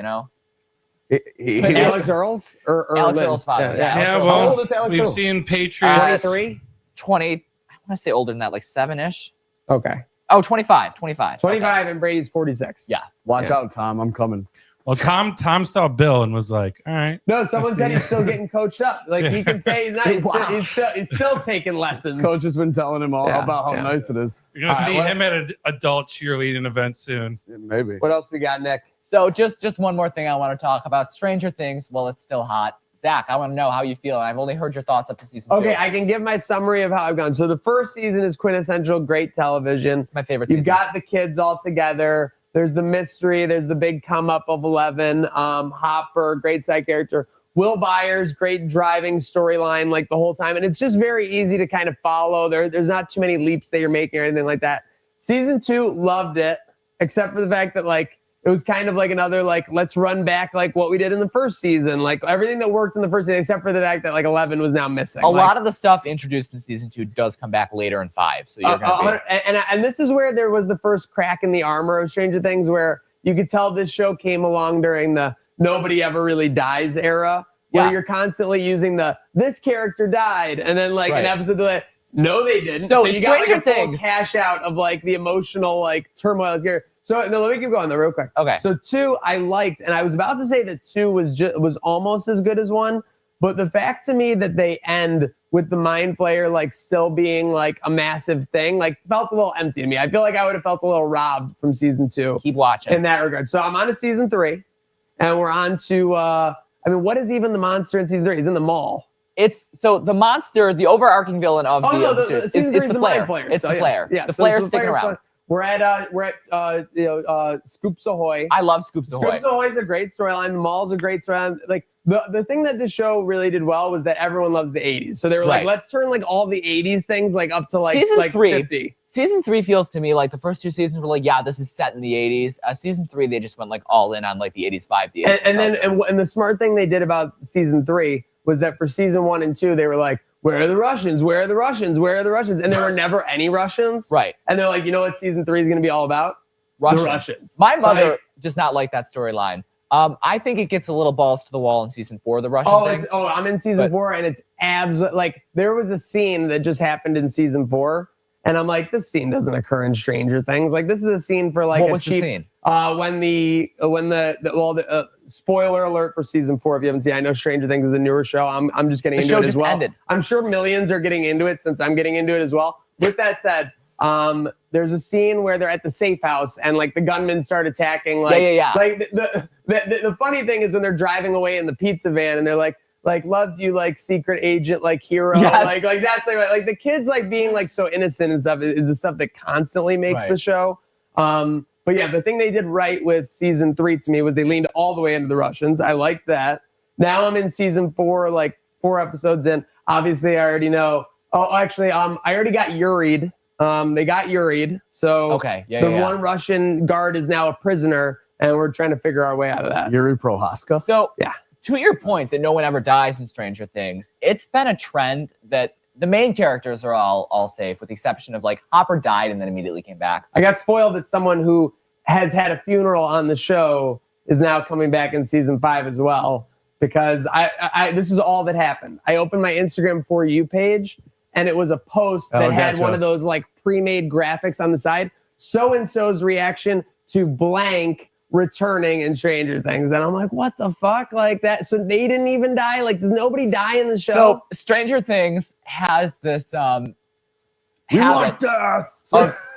Alex Earls or Alex Liz? Earls' father. Yeah, How well, old is Alex we've Earls? seen Patriots. 23. 20. I want to say older than that, like 7-ish. Okay. Oh, 25. 25. 25 and Brady's 46. Yeah. Watch out, Tom. I'm coming. Well, Tom saw Bill and was like, all right. No, someone I said see. he's still getting coached up. Like he can say he's not. He's still taking lessons. Coach has been telling him all Yeah, about how yeah. nice it is. You're going to All see right, him at an adult cheerleading event soon. Yeah, maybe. What else we got, Nick? So just one more thing I want to talk about. Stranger Things, well, it's still hot. Zach, I want to know how you feel. I've only heard your thoughts up to season 2. Okay, I can give my summary of how I've gone. So the first season is quintessential great television. It's my favorite You've season. got the kids all together. There's the mystery. There's the big come up of 11. Hopper, great side character. Will Byers, great driving storyline like the whole time. And it's just very easy to kind of follow. There's not too many leaps that you're making or anything like that. Season 2, loved it, except for the fact that it was kind of like another let's run back like what we did in the first season. Like everything that worked in the first season, except for the fact that 11 was now missing. A lot of the stuff introduced in season 2 does come back later in 5. So you're going to be... and this is where there was the first crack in the armor of Stranger Things, where you could tell this show came along during the nobody ever really dies era, where you're constantly using this character died, and then an episode like, no, they didn't. So you got Stranger a full Things cash out of the emotional turmoil here. So no, let me keep going though, real quick. Okay. So 2 I liked, and I was about to say that 2 was almost as good as 1, but the fact to me that they end with the Mind Flayer still being a massive thing felt a little empty to me. I feel like I would have felt a little robbed from season 2. Keep watching. In that regard. So I'm on to season 3, and we're on to what is even the monster in season 3? He's in the mall. So the monster, the overarching villain of the series, season 3 it's is the Mind Flayer. Flayer. It's the Flayer. Yeah, the so Flayer's sticking around. We're at Scoops Ahoy. I love Scoops Ahoy. Scoops Ahoy is a great storyline. The Mall's a great storyline. The thing that this show really did well was that everyone loves the 80s. So they were let's turn all the 80s things up to season 3. 50. Season 3 feels to me like the first 2 seasons were this is set in the 80s. Season 3 they just went all in on the 80s vibe. The 80s and the smart thing they did about season 3 was that for season 1 and 2 they were where are the Russians? Where are the Russians? Where are the Russians? And there were never any Russians. Right. And they're you know what season 3 is going to be all about? The Russians. My mother does not like that storyline. I think it gets a little balls to the wall in season 4, the Russian thing. I'm in season 4, and it's absolutely there was a scene that just happened in season 4, and I'm this scene doesn't occur in Stranger Things. This is a scene for what a was cheap. The scene? When the spoiler alert for season 4, if you haven't seen, I know Stranger Things is a newer show. I'm just getting into it as well. Ended. I'm sure millions are getting into it since I'm getting into it as well. With that said, there's a scene where they're at the safe house and the gunmen start attacking. The funny thing is when they're driving away in the pizza van and they're loved you secret agent hero. Yes. That's the kids being so innocent and stuff is the stuff that constantly makes the show. But yeah, the thing they did right with season 3 to me was they leaned all the way into the Russians. I liked that. Now I'm in season 4, 4 episodes in. Obviously, I already know. Oh, actually, I already got Yuri'd. They got Yuri'd. So one Russian guard is now a prisoner, and we're trying to figure our way out of that. Yuri Prohaska. So to your point that no one ever dies in Stranger Things, it's been a trend that the main characters are all safe, with the exception of Hopper died and then immediately came back. I got spoiled that someone who has had a funeral on the show is now coming back in season 5 as well, because I this is all that happened. I opened my Instagram For You page, and it was a post that had one of those pre-made graphics on the side. So-and-so's reaction to blank returning in Stranger Things. And I'm what the fuck? That. So they didn't even die? Does nobody die in the show? So Stranger Things has this we want death.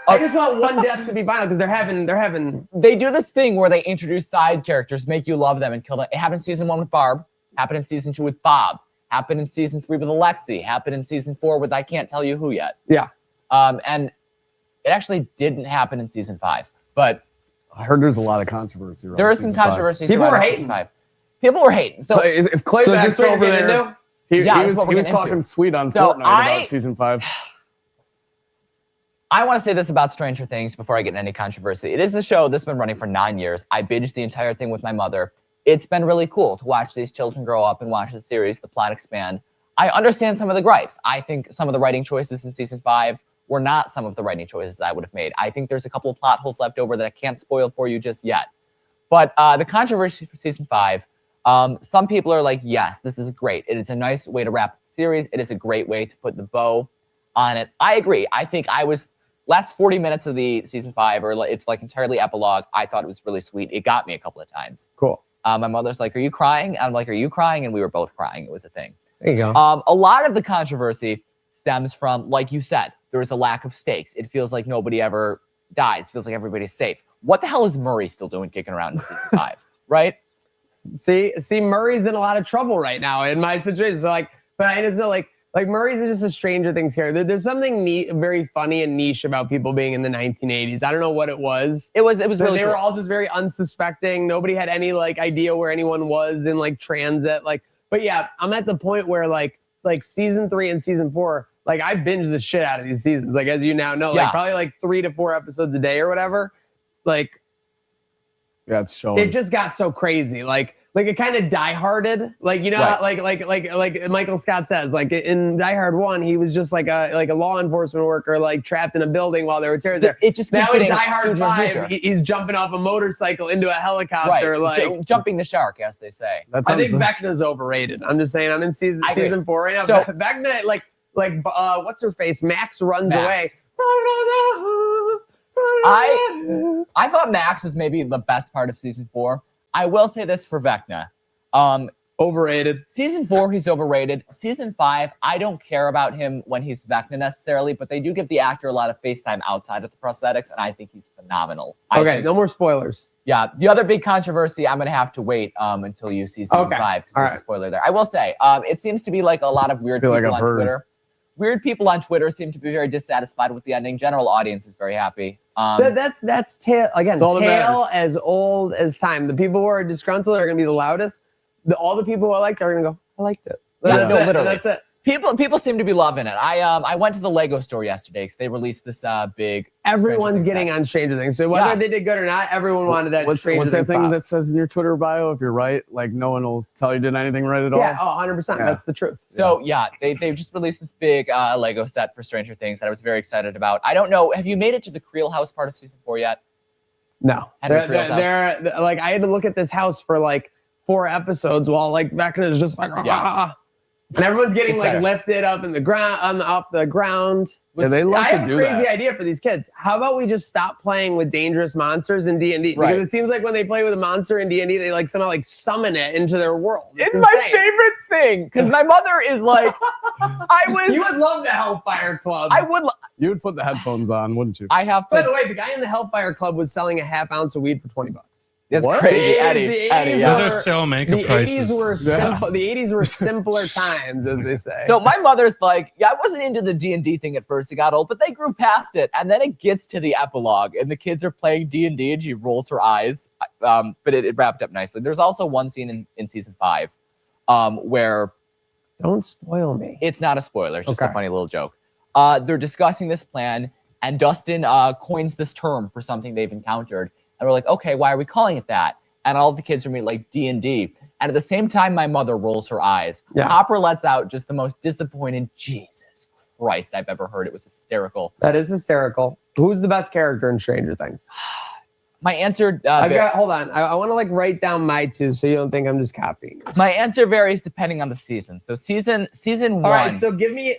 I just want one death to be final because they're having. They do this thing where they introduce side characters, make you love them and kill them. It happened in season 1 with Barb. Happened in season 2 with Bob. Happened in season 3 with Alexi. Happened in season 4 with I can't tell you who yet. Yeah. And it actually didn't happen in season 5, but I heard there's a lot of controversy. Around There is some season 5. controversy. People were surrounding hating. season 5. People were hating. So If Clayback's So over there, he that's what we're was getting talking into. sweet on So Fortnite about season 5. I want to say this about Stranger Things before I get into any controversy. It is a show that's been running for 9 years. I binged the entire thing with my mother. It's been really cool to watch these children grow up and watch the series, the plot expand. I understand some of the gripes. I think some of the writing choices in season 5 were not some of the writing choices I would have made. I think there's a couple of plot holes left over that I can't spoil for you just yet. But the controversy for season 5, some people are like, yes, this is great. It is a nice way to wrap the series. It is a great way to put the bow on it. I agree. I think last 40 minutes of the season 5, or it's like entirely epilogue, I thought it was really sweet. It got me a couple of times. Cool. My mother's like, are you crying? I'm like, are you crying? And we were both crying. It was a thing. There you go. A lot of the controversy stems from, like you said, there is a lack of stakes. It feels like nobody ever dies. It feels like everybody's safe. What the hell is Murray still doing kicking around in season 5, right? See, Murray's in a lot of trouble right now in my situation. So but I just know like Murray's just a Stranger Things character. There's something neat, very funny and niche about people being in the 1980s. I don't know what it was. It was But really they cool. were all just very unsuspecting. Nobody had any idea where anyone was in transit. But yeah, I'm at the point where like season 3 and season 4, I binge the shit out of these seasons. As you now know, Yeah. probably 3 to 4 episodes a day or whatever. Yeah, it's showing. It just got so crazy. It kind of die-hearted. Right. Like Michael Scott says, in Die Hard 1, he was just like a law enforcement worker, trapped in a building while there were terrorists there. It just keeps Now in getting Die Hard huger and 5, huger. he's jumping off a motorcycle into a helicopter. Right. Jumping the shark, as they say. That I think sounds- Vecna's overrated. I'm just saying. I'm in I agree. season 4 right now. So- Vecna, what's her face? Max runs Max. away. I thought Max was maybe the best part of season 4. I will say this for Vecna. Overrated. Season 4, he's overrated. Season 5, I don't care about him when he's Vecna necessarily, but they do give the actor a lot of face time outside of the prosthetics, and I think he's phenomenal. Okay, no more spoilers. Yeah, the other big controversy, I'm going to have to wait until you see season 5, because there's a spoiler there. I will say, it seems to be a lot of weird people on Twitter. Weird people on Twitter seem to be very dissatisfied with the ending. General audience is very happy. That's tale all that tale matters. as old as time. The people who are disgruntled are going to be the loudest. All the people who I liked are going to go, I liked it. Yeah, no, it. literally. That's it. People seem to be loving it. I went to the Lego store yesterday because they released this big. Everyone's Stranger Things getting set. on Stranger Things. So whether they did good or not, everyone wanted that Stranger What's that Things thing pop. that says in your Twitter bio? If you're right, no one will tell you did anything right at all. Yeah, 100%. Yeah. That's the truth. So they've just released this big Lego set for Stranger Things that I was very excited about. I don't know. Have you made it to the Creel house part of season 4 yet? No. Henry Creel's house. I had to look at this house for 4 episodes while Vecna is just and everyone's getting It's better. lifted up in the ground, off the ground. Yeah, they love I to have a do crazy that. idea for these kids. How about we just stop playing with dangerous monsters in D&D? Right. Because it seems like when they play with a monster in D&D, they somehow summon it into their world. It's my insane. favorite thing because my mother is like, You would love the Hellfire Club. You would put the headphones on, wouldn't you? I have By to. the way, the guy in the Hellfire Club was selling a half ounce of weed for $20. That's What? crazy, The Eddie. 80s Eddie, were- yeah. Those are sale makeup The prices. 80s were simple. The 80s were simpler times, as they say. So my mother's like, I wasn't into the D&D thing at first. It got old, but they grew past it. And then it gets to the epilogue, and the kids are playing D&D, and she rolls her eyes. But it wrapped up nicely. There's also one scene in season 5 where don't spoil me. it's not a spoiler. It's just a Okay. funny little joke. They're discussing this plan, and Dustin coins this term for something they've encountered. And we're like, okay, why are we calling it that? And all the kids are meeting D&D. And at the same time, my mother rolls her eyes. Yeah. Hopper lets out just the most disappointed, Jesus Christ, I've ever heard. It was hysterical. That is hysterical. Who's the best character in Stranger Things? My answer, Hold on. I want to write down my 2 so you don't think I'm just copying yours. my answer varies depending on the season. So season 1. All right, so give me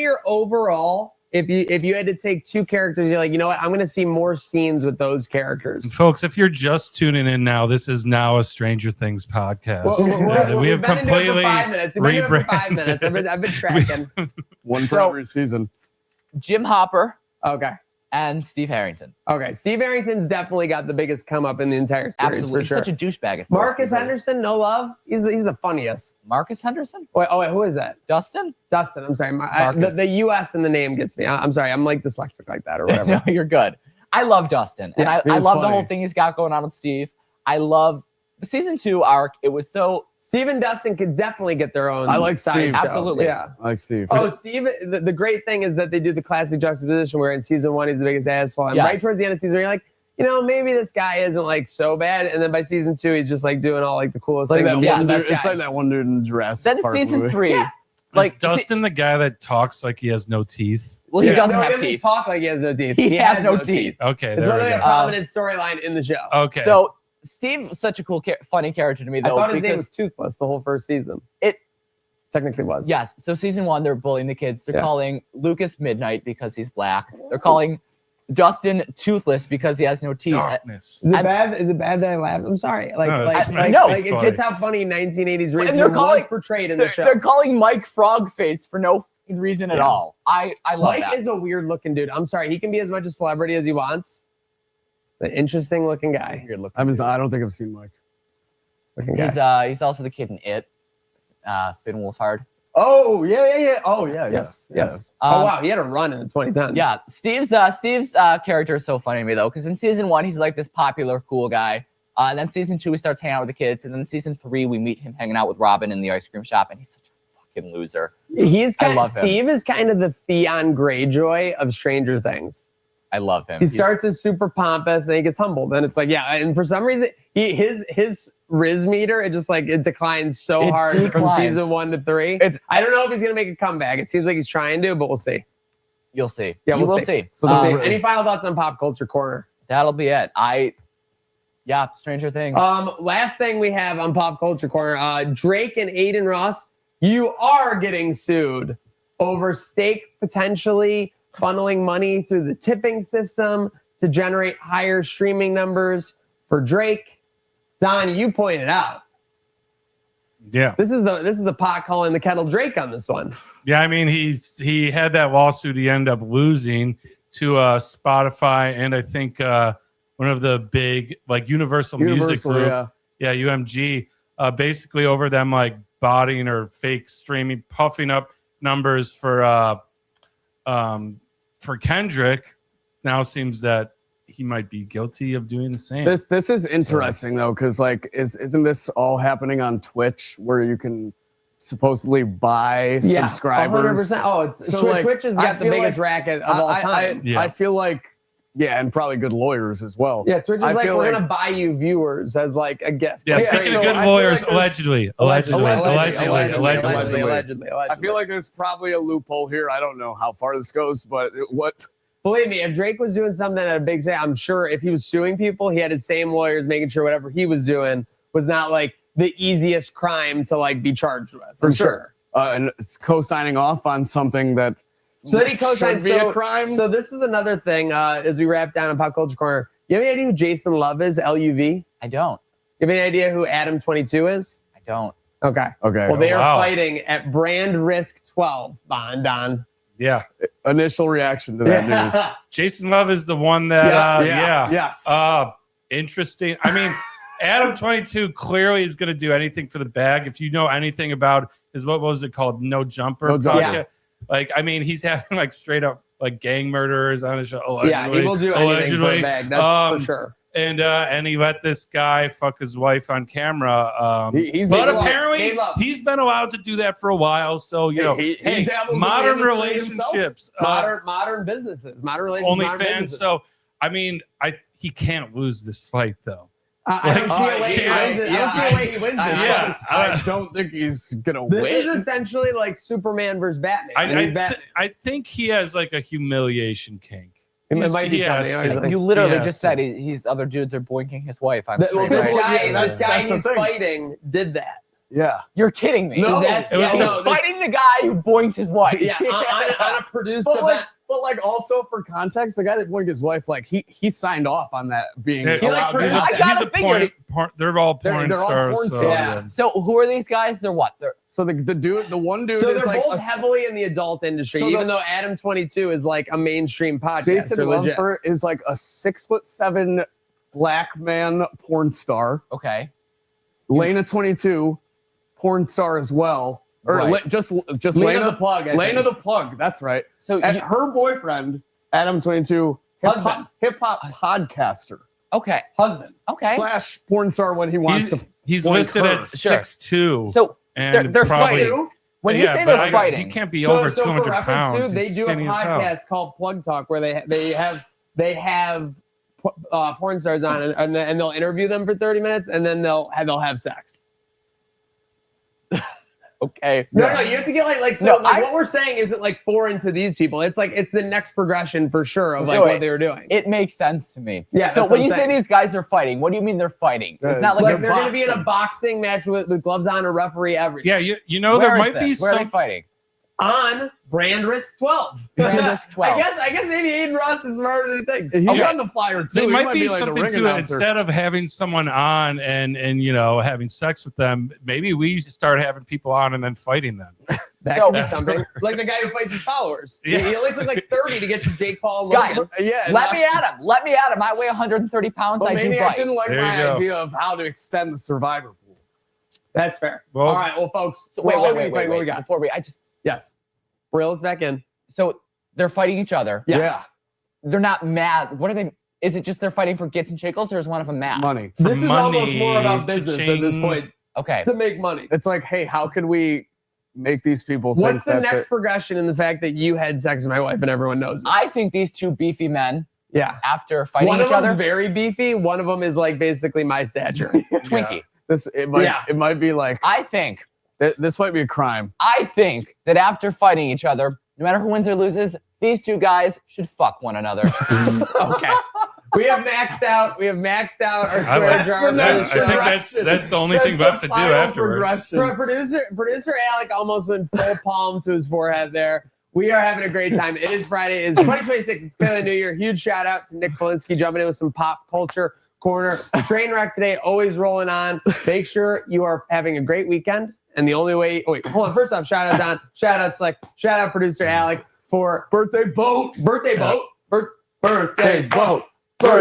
your overall. If you had to take 2 characters, you're like, you know what? I'm going to see more scenes with those characters. Folks, if you're just tuning in now, this is now a Stranger Things podcast. We have we've been into it completely for 5 minutes. We've been into it for 5 minutes. I've been tracking. One for So- every season. Jim Hopper Okay. and Steve Harrington. Okay. Steve Harrington's definitely got the biggest come up in the entire series Absolutely. for He's sure. such a douchebag. At Marcus first, but- Henderson, no love. He's the funniest. Marcus Henderson? Wait, who is that? Dustin? Dustin. I'm sorry. Marcus. The U.S. in the name gets me. I'm sorry. I'm dyslexic like that or whatever. No, you're good. I love Dustin, and Yeah, I he's love the funny. whole thing he's got going on with Steve. I love the season 2 arc. It was so Steve and Dustin could definitely get their own. I like side Steve. show. Absolutely. Yeah. I like Steve. Oh, Steve, the great thing is that they do the classic juxtaposition where in season 1 he's the biggest asshole. And Yes. right towards the end of season 1, you're like, you know, maybe this guy isn't like so bad. And then by season 2, he's just like doing all like the coolest It's like things. that and one being the dude, best it's guy. like that one dude in Jurassic then Park season movie. 3. Like, Like is Dustin the guy that talks like he has no teeth? well, he doesn't No, have he doesn't teeth. talk like he has no teeth. He has no teeth. Okay, It's there we literally a go. prominent storyline in the show. Okay. So Steve's such a cool, funny character to me, I though. thought his name because was Toothless the whole first season. It- technically was. yes. So season 1, they're bullying the kids. They're Yeah. calling Lucas Midnight because he's black. They're calling Dustin Toothless because he has no teeth. darkness. Is it I'm- bad? Is it bad that I laughed? I'm sorry. Like, No, it's like, no, like it's it's just funny. how funny 1980s And they're racism calling- was portrayed in the show. They're calling Mike Frogface for no fucking reason at all. I love Mike that. is a weird looking dude. I'm sorry. He can be as much a celebrity as he wants. An interesting looking guy. Weird looking I dude. don't think I've seen Mike. Looking guy. He's also the kid in It, Finn Wolfhard. Oh yeah. Oh yeah. Yes. yeah. Yes. Oh Um, wow, he had a run in the 2010s. Yeah, Steve's character is so funny to me though, because in season 1 he's like this popular cool guy. And then season 2 he starts hanging out with the kids, and then season 3 we meet him hanging out with Robin in the ice cream shop, and he's such a fucking loser. He's I kind love him. Steve is kind of the Theon Greyjoy of Stranger Things. I love him. He starts as super pompous and he gets humbled. And it's like, yeah, and for some reason his Riz meter, it just like it declines so It hard from declines. season 1 to 3. It's- I don't know if he's gonna make a comeback. It seems like he's trying to, but we'll see. You'll see. Yeah, You we'll will see. see. So We'll this see. is- Any final thoughts on Pop Culture Corner? That'll be it. Yeah, Stranger Things. Last thing we have on Pop Culture Corner, Drake and Aiden Ross, you are getting sued over stake potentially funneling money through the tipping system to generate higher streaming numbers for Drake. Don, you pointed out Yeah. this is the pot calling the kettle Drake on this one. Yeah, I mean, he had that lawsuit he ended up losing to Spotify and I think one of the big like Universal Music Group. Yeah. Yeah, UMG, basically over them like botting or fake streaming, puffing up numbers for Kendrick. Now seems that he might be guilty of doing the same. This is interesting though, because like isn't this all happening on Twitch where you can supposedly buy subscribers? 100%. Oh, it's So, like, Twitch has I got the feel biggest like- racket of all time. Yeah. I feel like and probably good lawyers as well. Yeah, Twitch is I like feel we're like- gonna buy you viewers as like a gift. Yeah, Like, speaking so of good I feel lawyers, like there's- allegedly. I feel like there's probably a loophole here. I don't know how far this goes, but Believe me, if Drake was doing something at a big state, I'm sure if he was suing people, he had his same lawyers making sure whatever he was doing was not like the easiest crime to like be charged with. For sure. and co-signing off on something that So then he co-signed. should be a crime. So this is another thing as we wrap down on Pop Culture Corner. You have any idea who Jason Love is? LUV. I don't. You have any idea who Adam 22 is? I don't. Okay. Okay. Well, they are wow. fighting at Brand Risk 12. Don. Yeah. Initial reaction to that news. Jason Love is the one that, Yes. interesting. I mean, Adam 22 clearly is going to do anything for the bag. If you know anything about his, what was it called? No Jumper. No Jumper. podcast. Yeah. Like, I mean, he's having like straight up like gang murderers on his show. Allegedly. Yeah, he will do anything for a bag. That's for sure. And he let this guy fuck his wife on camera. He's But a- apparently Gay love. he's been allowed to do that for a while. So you know, He hey, dabbles in modern the industry himself. relationships, Modern businesses, modern relationships, modern OnlyFans. businesses. So I mean, he can't lose this fight though. I don't see a way he yeah, wins it. I don't see a way he wins this. yeah. I don't think he's gonna This win. is essentially like Superman versus Batman. And he's Batman. I think he has like a humiliation kink. It might be he has something. to. Like, You literally He has just to. said he's other dudes are boinking his wife. I'm well, straight, this right? guy, this guy that's the he's thing. fighting did that. Yeah. You're kidding me. No, That's- it was He's no, fighting the guy who boinked his wife. Yeah, on a produced But event. like also for context, the guy that boinked his wife, like he signed off on that being Yeah, allowed to he's do a- I that. gotta he's a figure porn. They're all porn They're all stars. porn so, stars. yeah. So who are these guys? They're what? They're So the one dude So is they're like both heavily in the adult industry, So even though Adam 22 is like a mainstream podcast. Jason legit. Lumfer is like a 6'7" black man porn star. okay. Lena 22, porn star as well. Or Right. just Lena Lena the Plug. I Lena think. the plug. That's right. So And you, her boyfriend, Adam 22, hip hop podcaster Okay. Husband. Okay. / porn star when he wants to. He's point listed at curves. 6'2". So and they're probably, fighting. When you yeah, say but they're fighting, he can't be So over for 200 reference pounds. too, they He's do a skinny as hell. podcast called Plug Talk where they have porn stars on and they'll interview them for 30 minutes and then they'll have sex. okay. No, you have to get what we're saying isn't like foreign to these people. It's like it's the next progression for sure of like what they were doing. It makes sense to me. Yeah, So that's when what you I'm say saying. these guys are fighting, what do you mean they're fighting? It's not like Like they're they're going to be in a boxing. boxing match with gloves on, a referee, everything. Yeah, you know Where there is might be this? Where are they some. fighting? On Brand Risk 12. Brand Risk 12. I guess maybe Aiden Ross is smarter than he thinks. He's Okay. on the flyer too. There He might be like the something ring to it. announcer. Instead of having someone on and having sex with them, maybe we start having people on and then fighting them. That So- could be something. Like the guy who fights his followers. Yeah. He only took like 30 to get to Jake Paul. and Guys, Logan. Yeah, Let me at him. Let me at him. I weigh 130 pounds. But I do maybe I bite. didn't like There you my go. idea of how to extend the survivor pool. That's fair. Well- All right, well, folks. So we're all wait. gonna fight what we got. Before Yes. Brill's back in. so they're fighting each other. Yes. Yeah. They're not mad. What are they? Is it just they're fighting for gits and chickles, or is one of them mad? Money. For This is almost money, more about business at this cha-ching. point. Okay. To make money. It's like, hey, how can we make these people think What's the that next progression in the fact that you had sex with my wife and everyone knows it? I think these two beefy men, Yeah. after fighting One of each them's other, very beefy. One of them is like basically my stature. Twinkie. it might be like I think this might be a crime. that after fighting each other, no matter who wins or loses, these two guys should fuck one another. Okay. We have maxed out our I swear like jar. that. I That's think that's the only thing left to do afterwards. Producer Alec almost went full palm to his forehead there. We are having a great time. It is Friday. It is 2026. It's kind of the new year. Huge shout out to Nick Polinsky jumping in with some pop culture corner. Trainwreck today, always rolling on. Make sure you are having a great weekend. And the only way, hold on. First off, shout out Don, shout out Slick, shout out producer Alec for birthday boat. Birthday boat. Birthday boat. All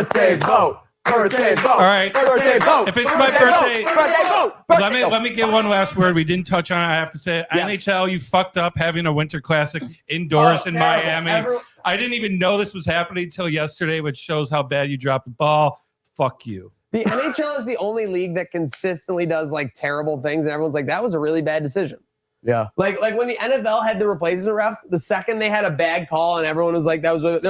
right. Birthday boat. If it's my birthday, Birthday boat. let me get one last word. We didn't touch on it. I have to say it. Yes. NHL, you fucked up having a Winter Classic indoors in Miami. I didn't even know this was happening until yesterday, which shows how bad you dropped the ball. Fuck you. The NHL is the only league that consistently does like terrible things, and everyone's like, that was a really bad decision. Yeah. Like when the NFL had the replacement refs, the second they had a bad call and everyone was like, they're gone.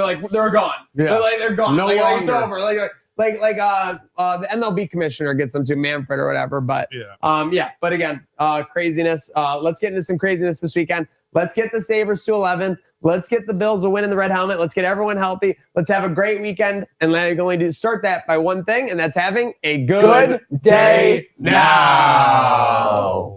Yeah. They're gone. No like, oh, it's longer. over. The MLB commissioner gets them to Manfred or whatever. But But again, craziness. Let's get into some craziness this weekend. Let's get the Sabres to 11. Let's get the Bills a win in the red helmet. Let's get everyone healthy. Let's have a great weekend. And let's only start that by one thing, and that's having a good Day now.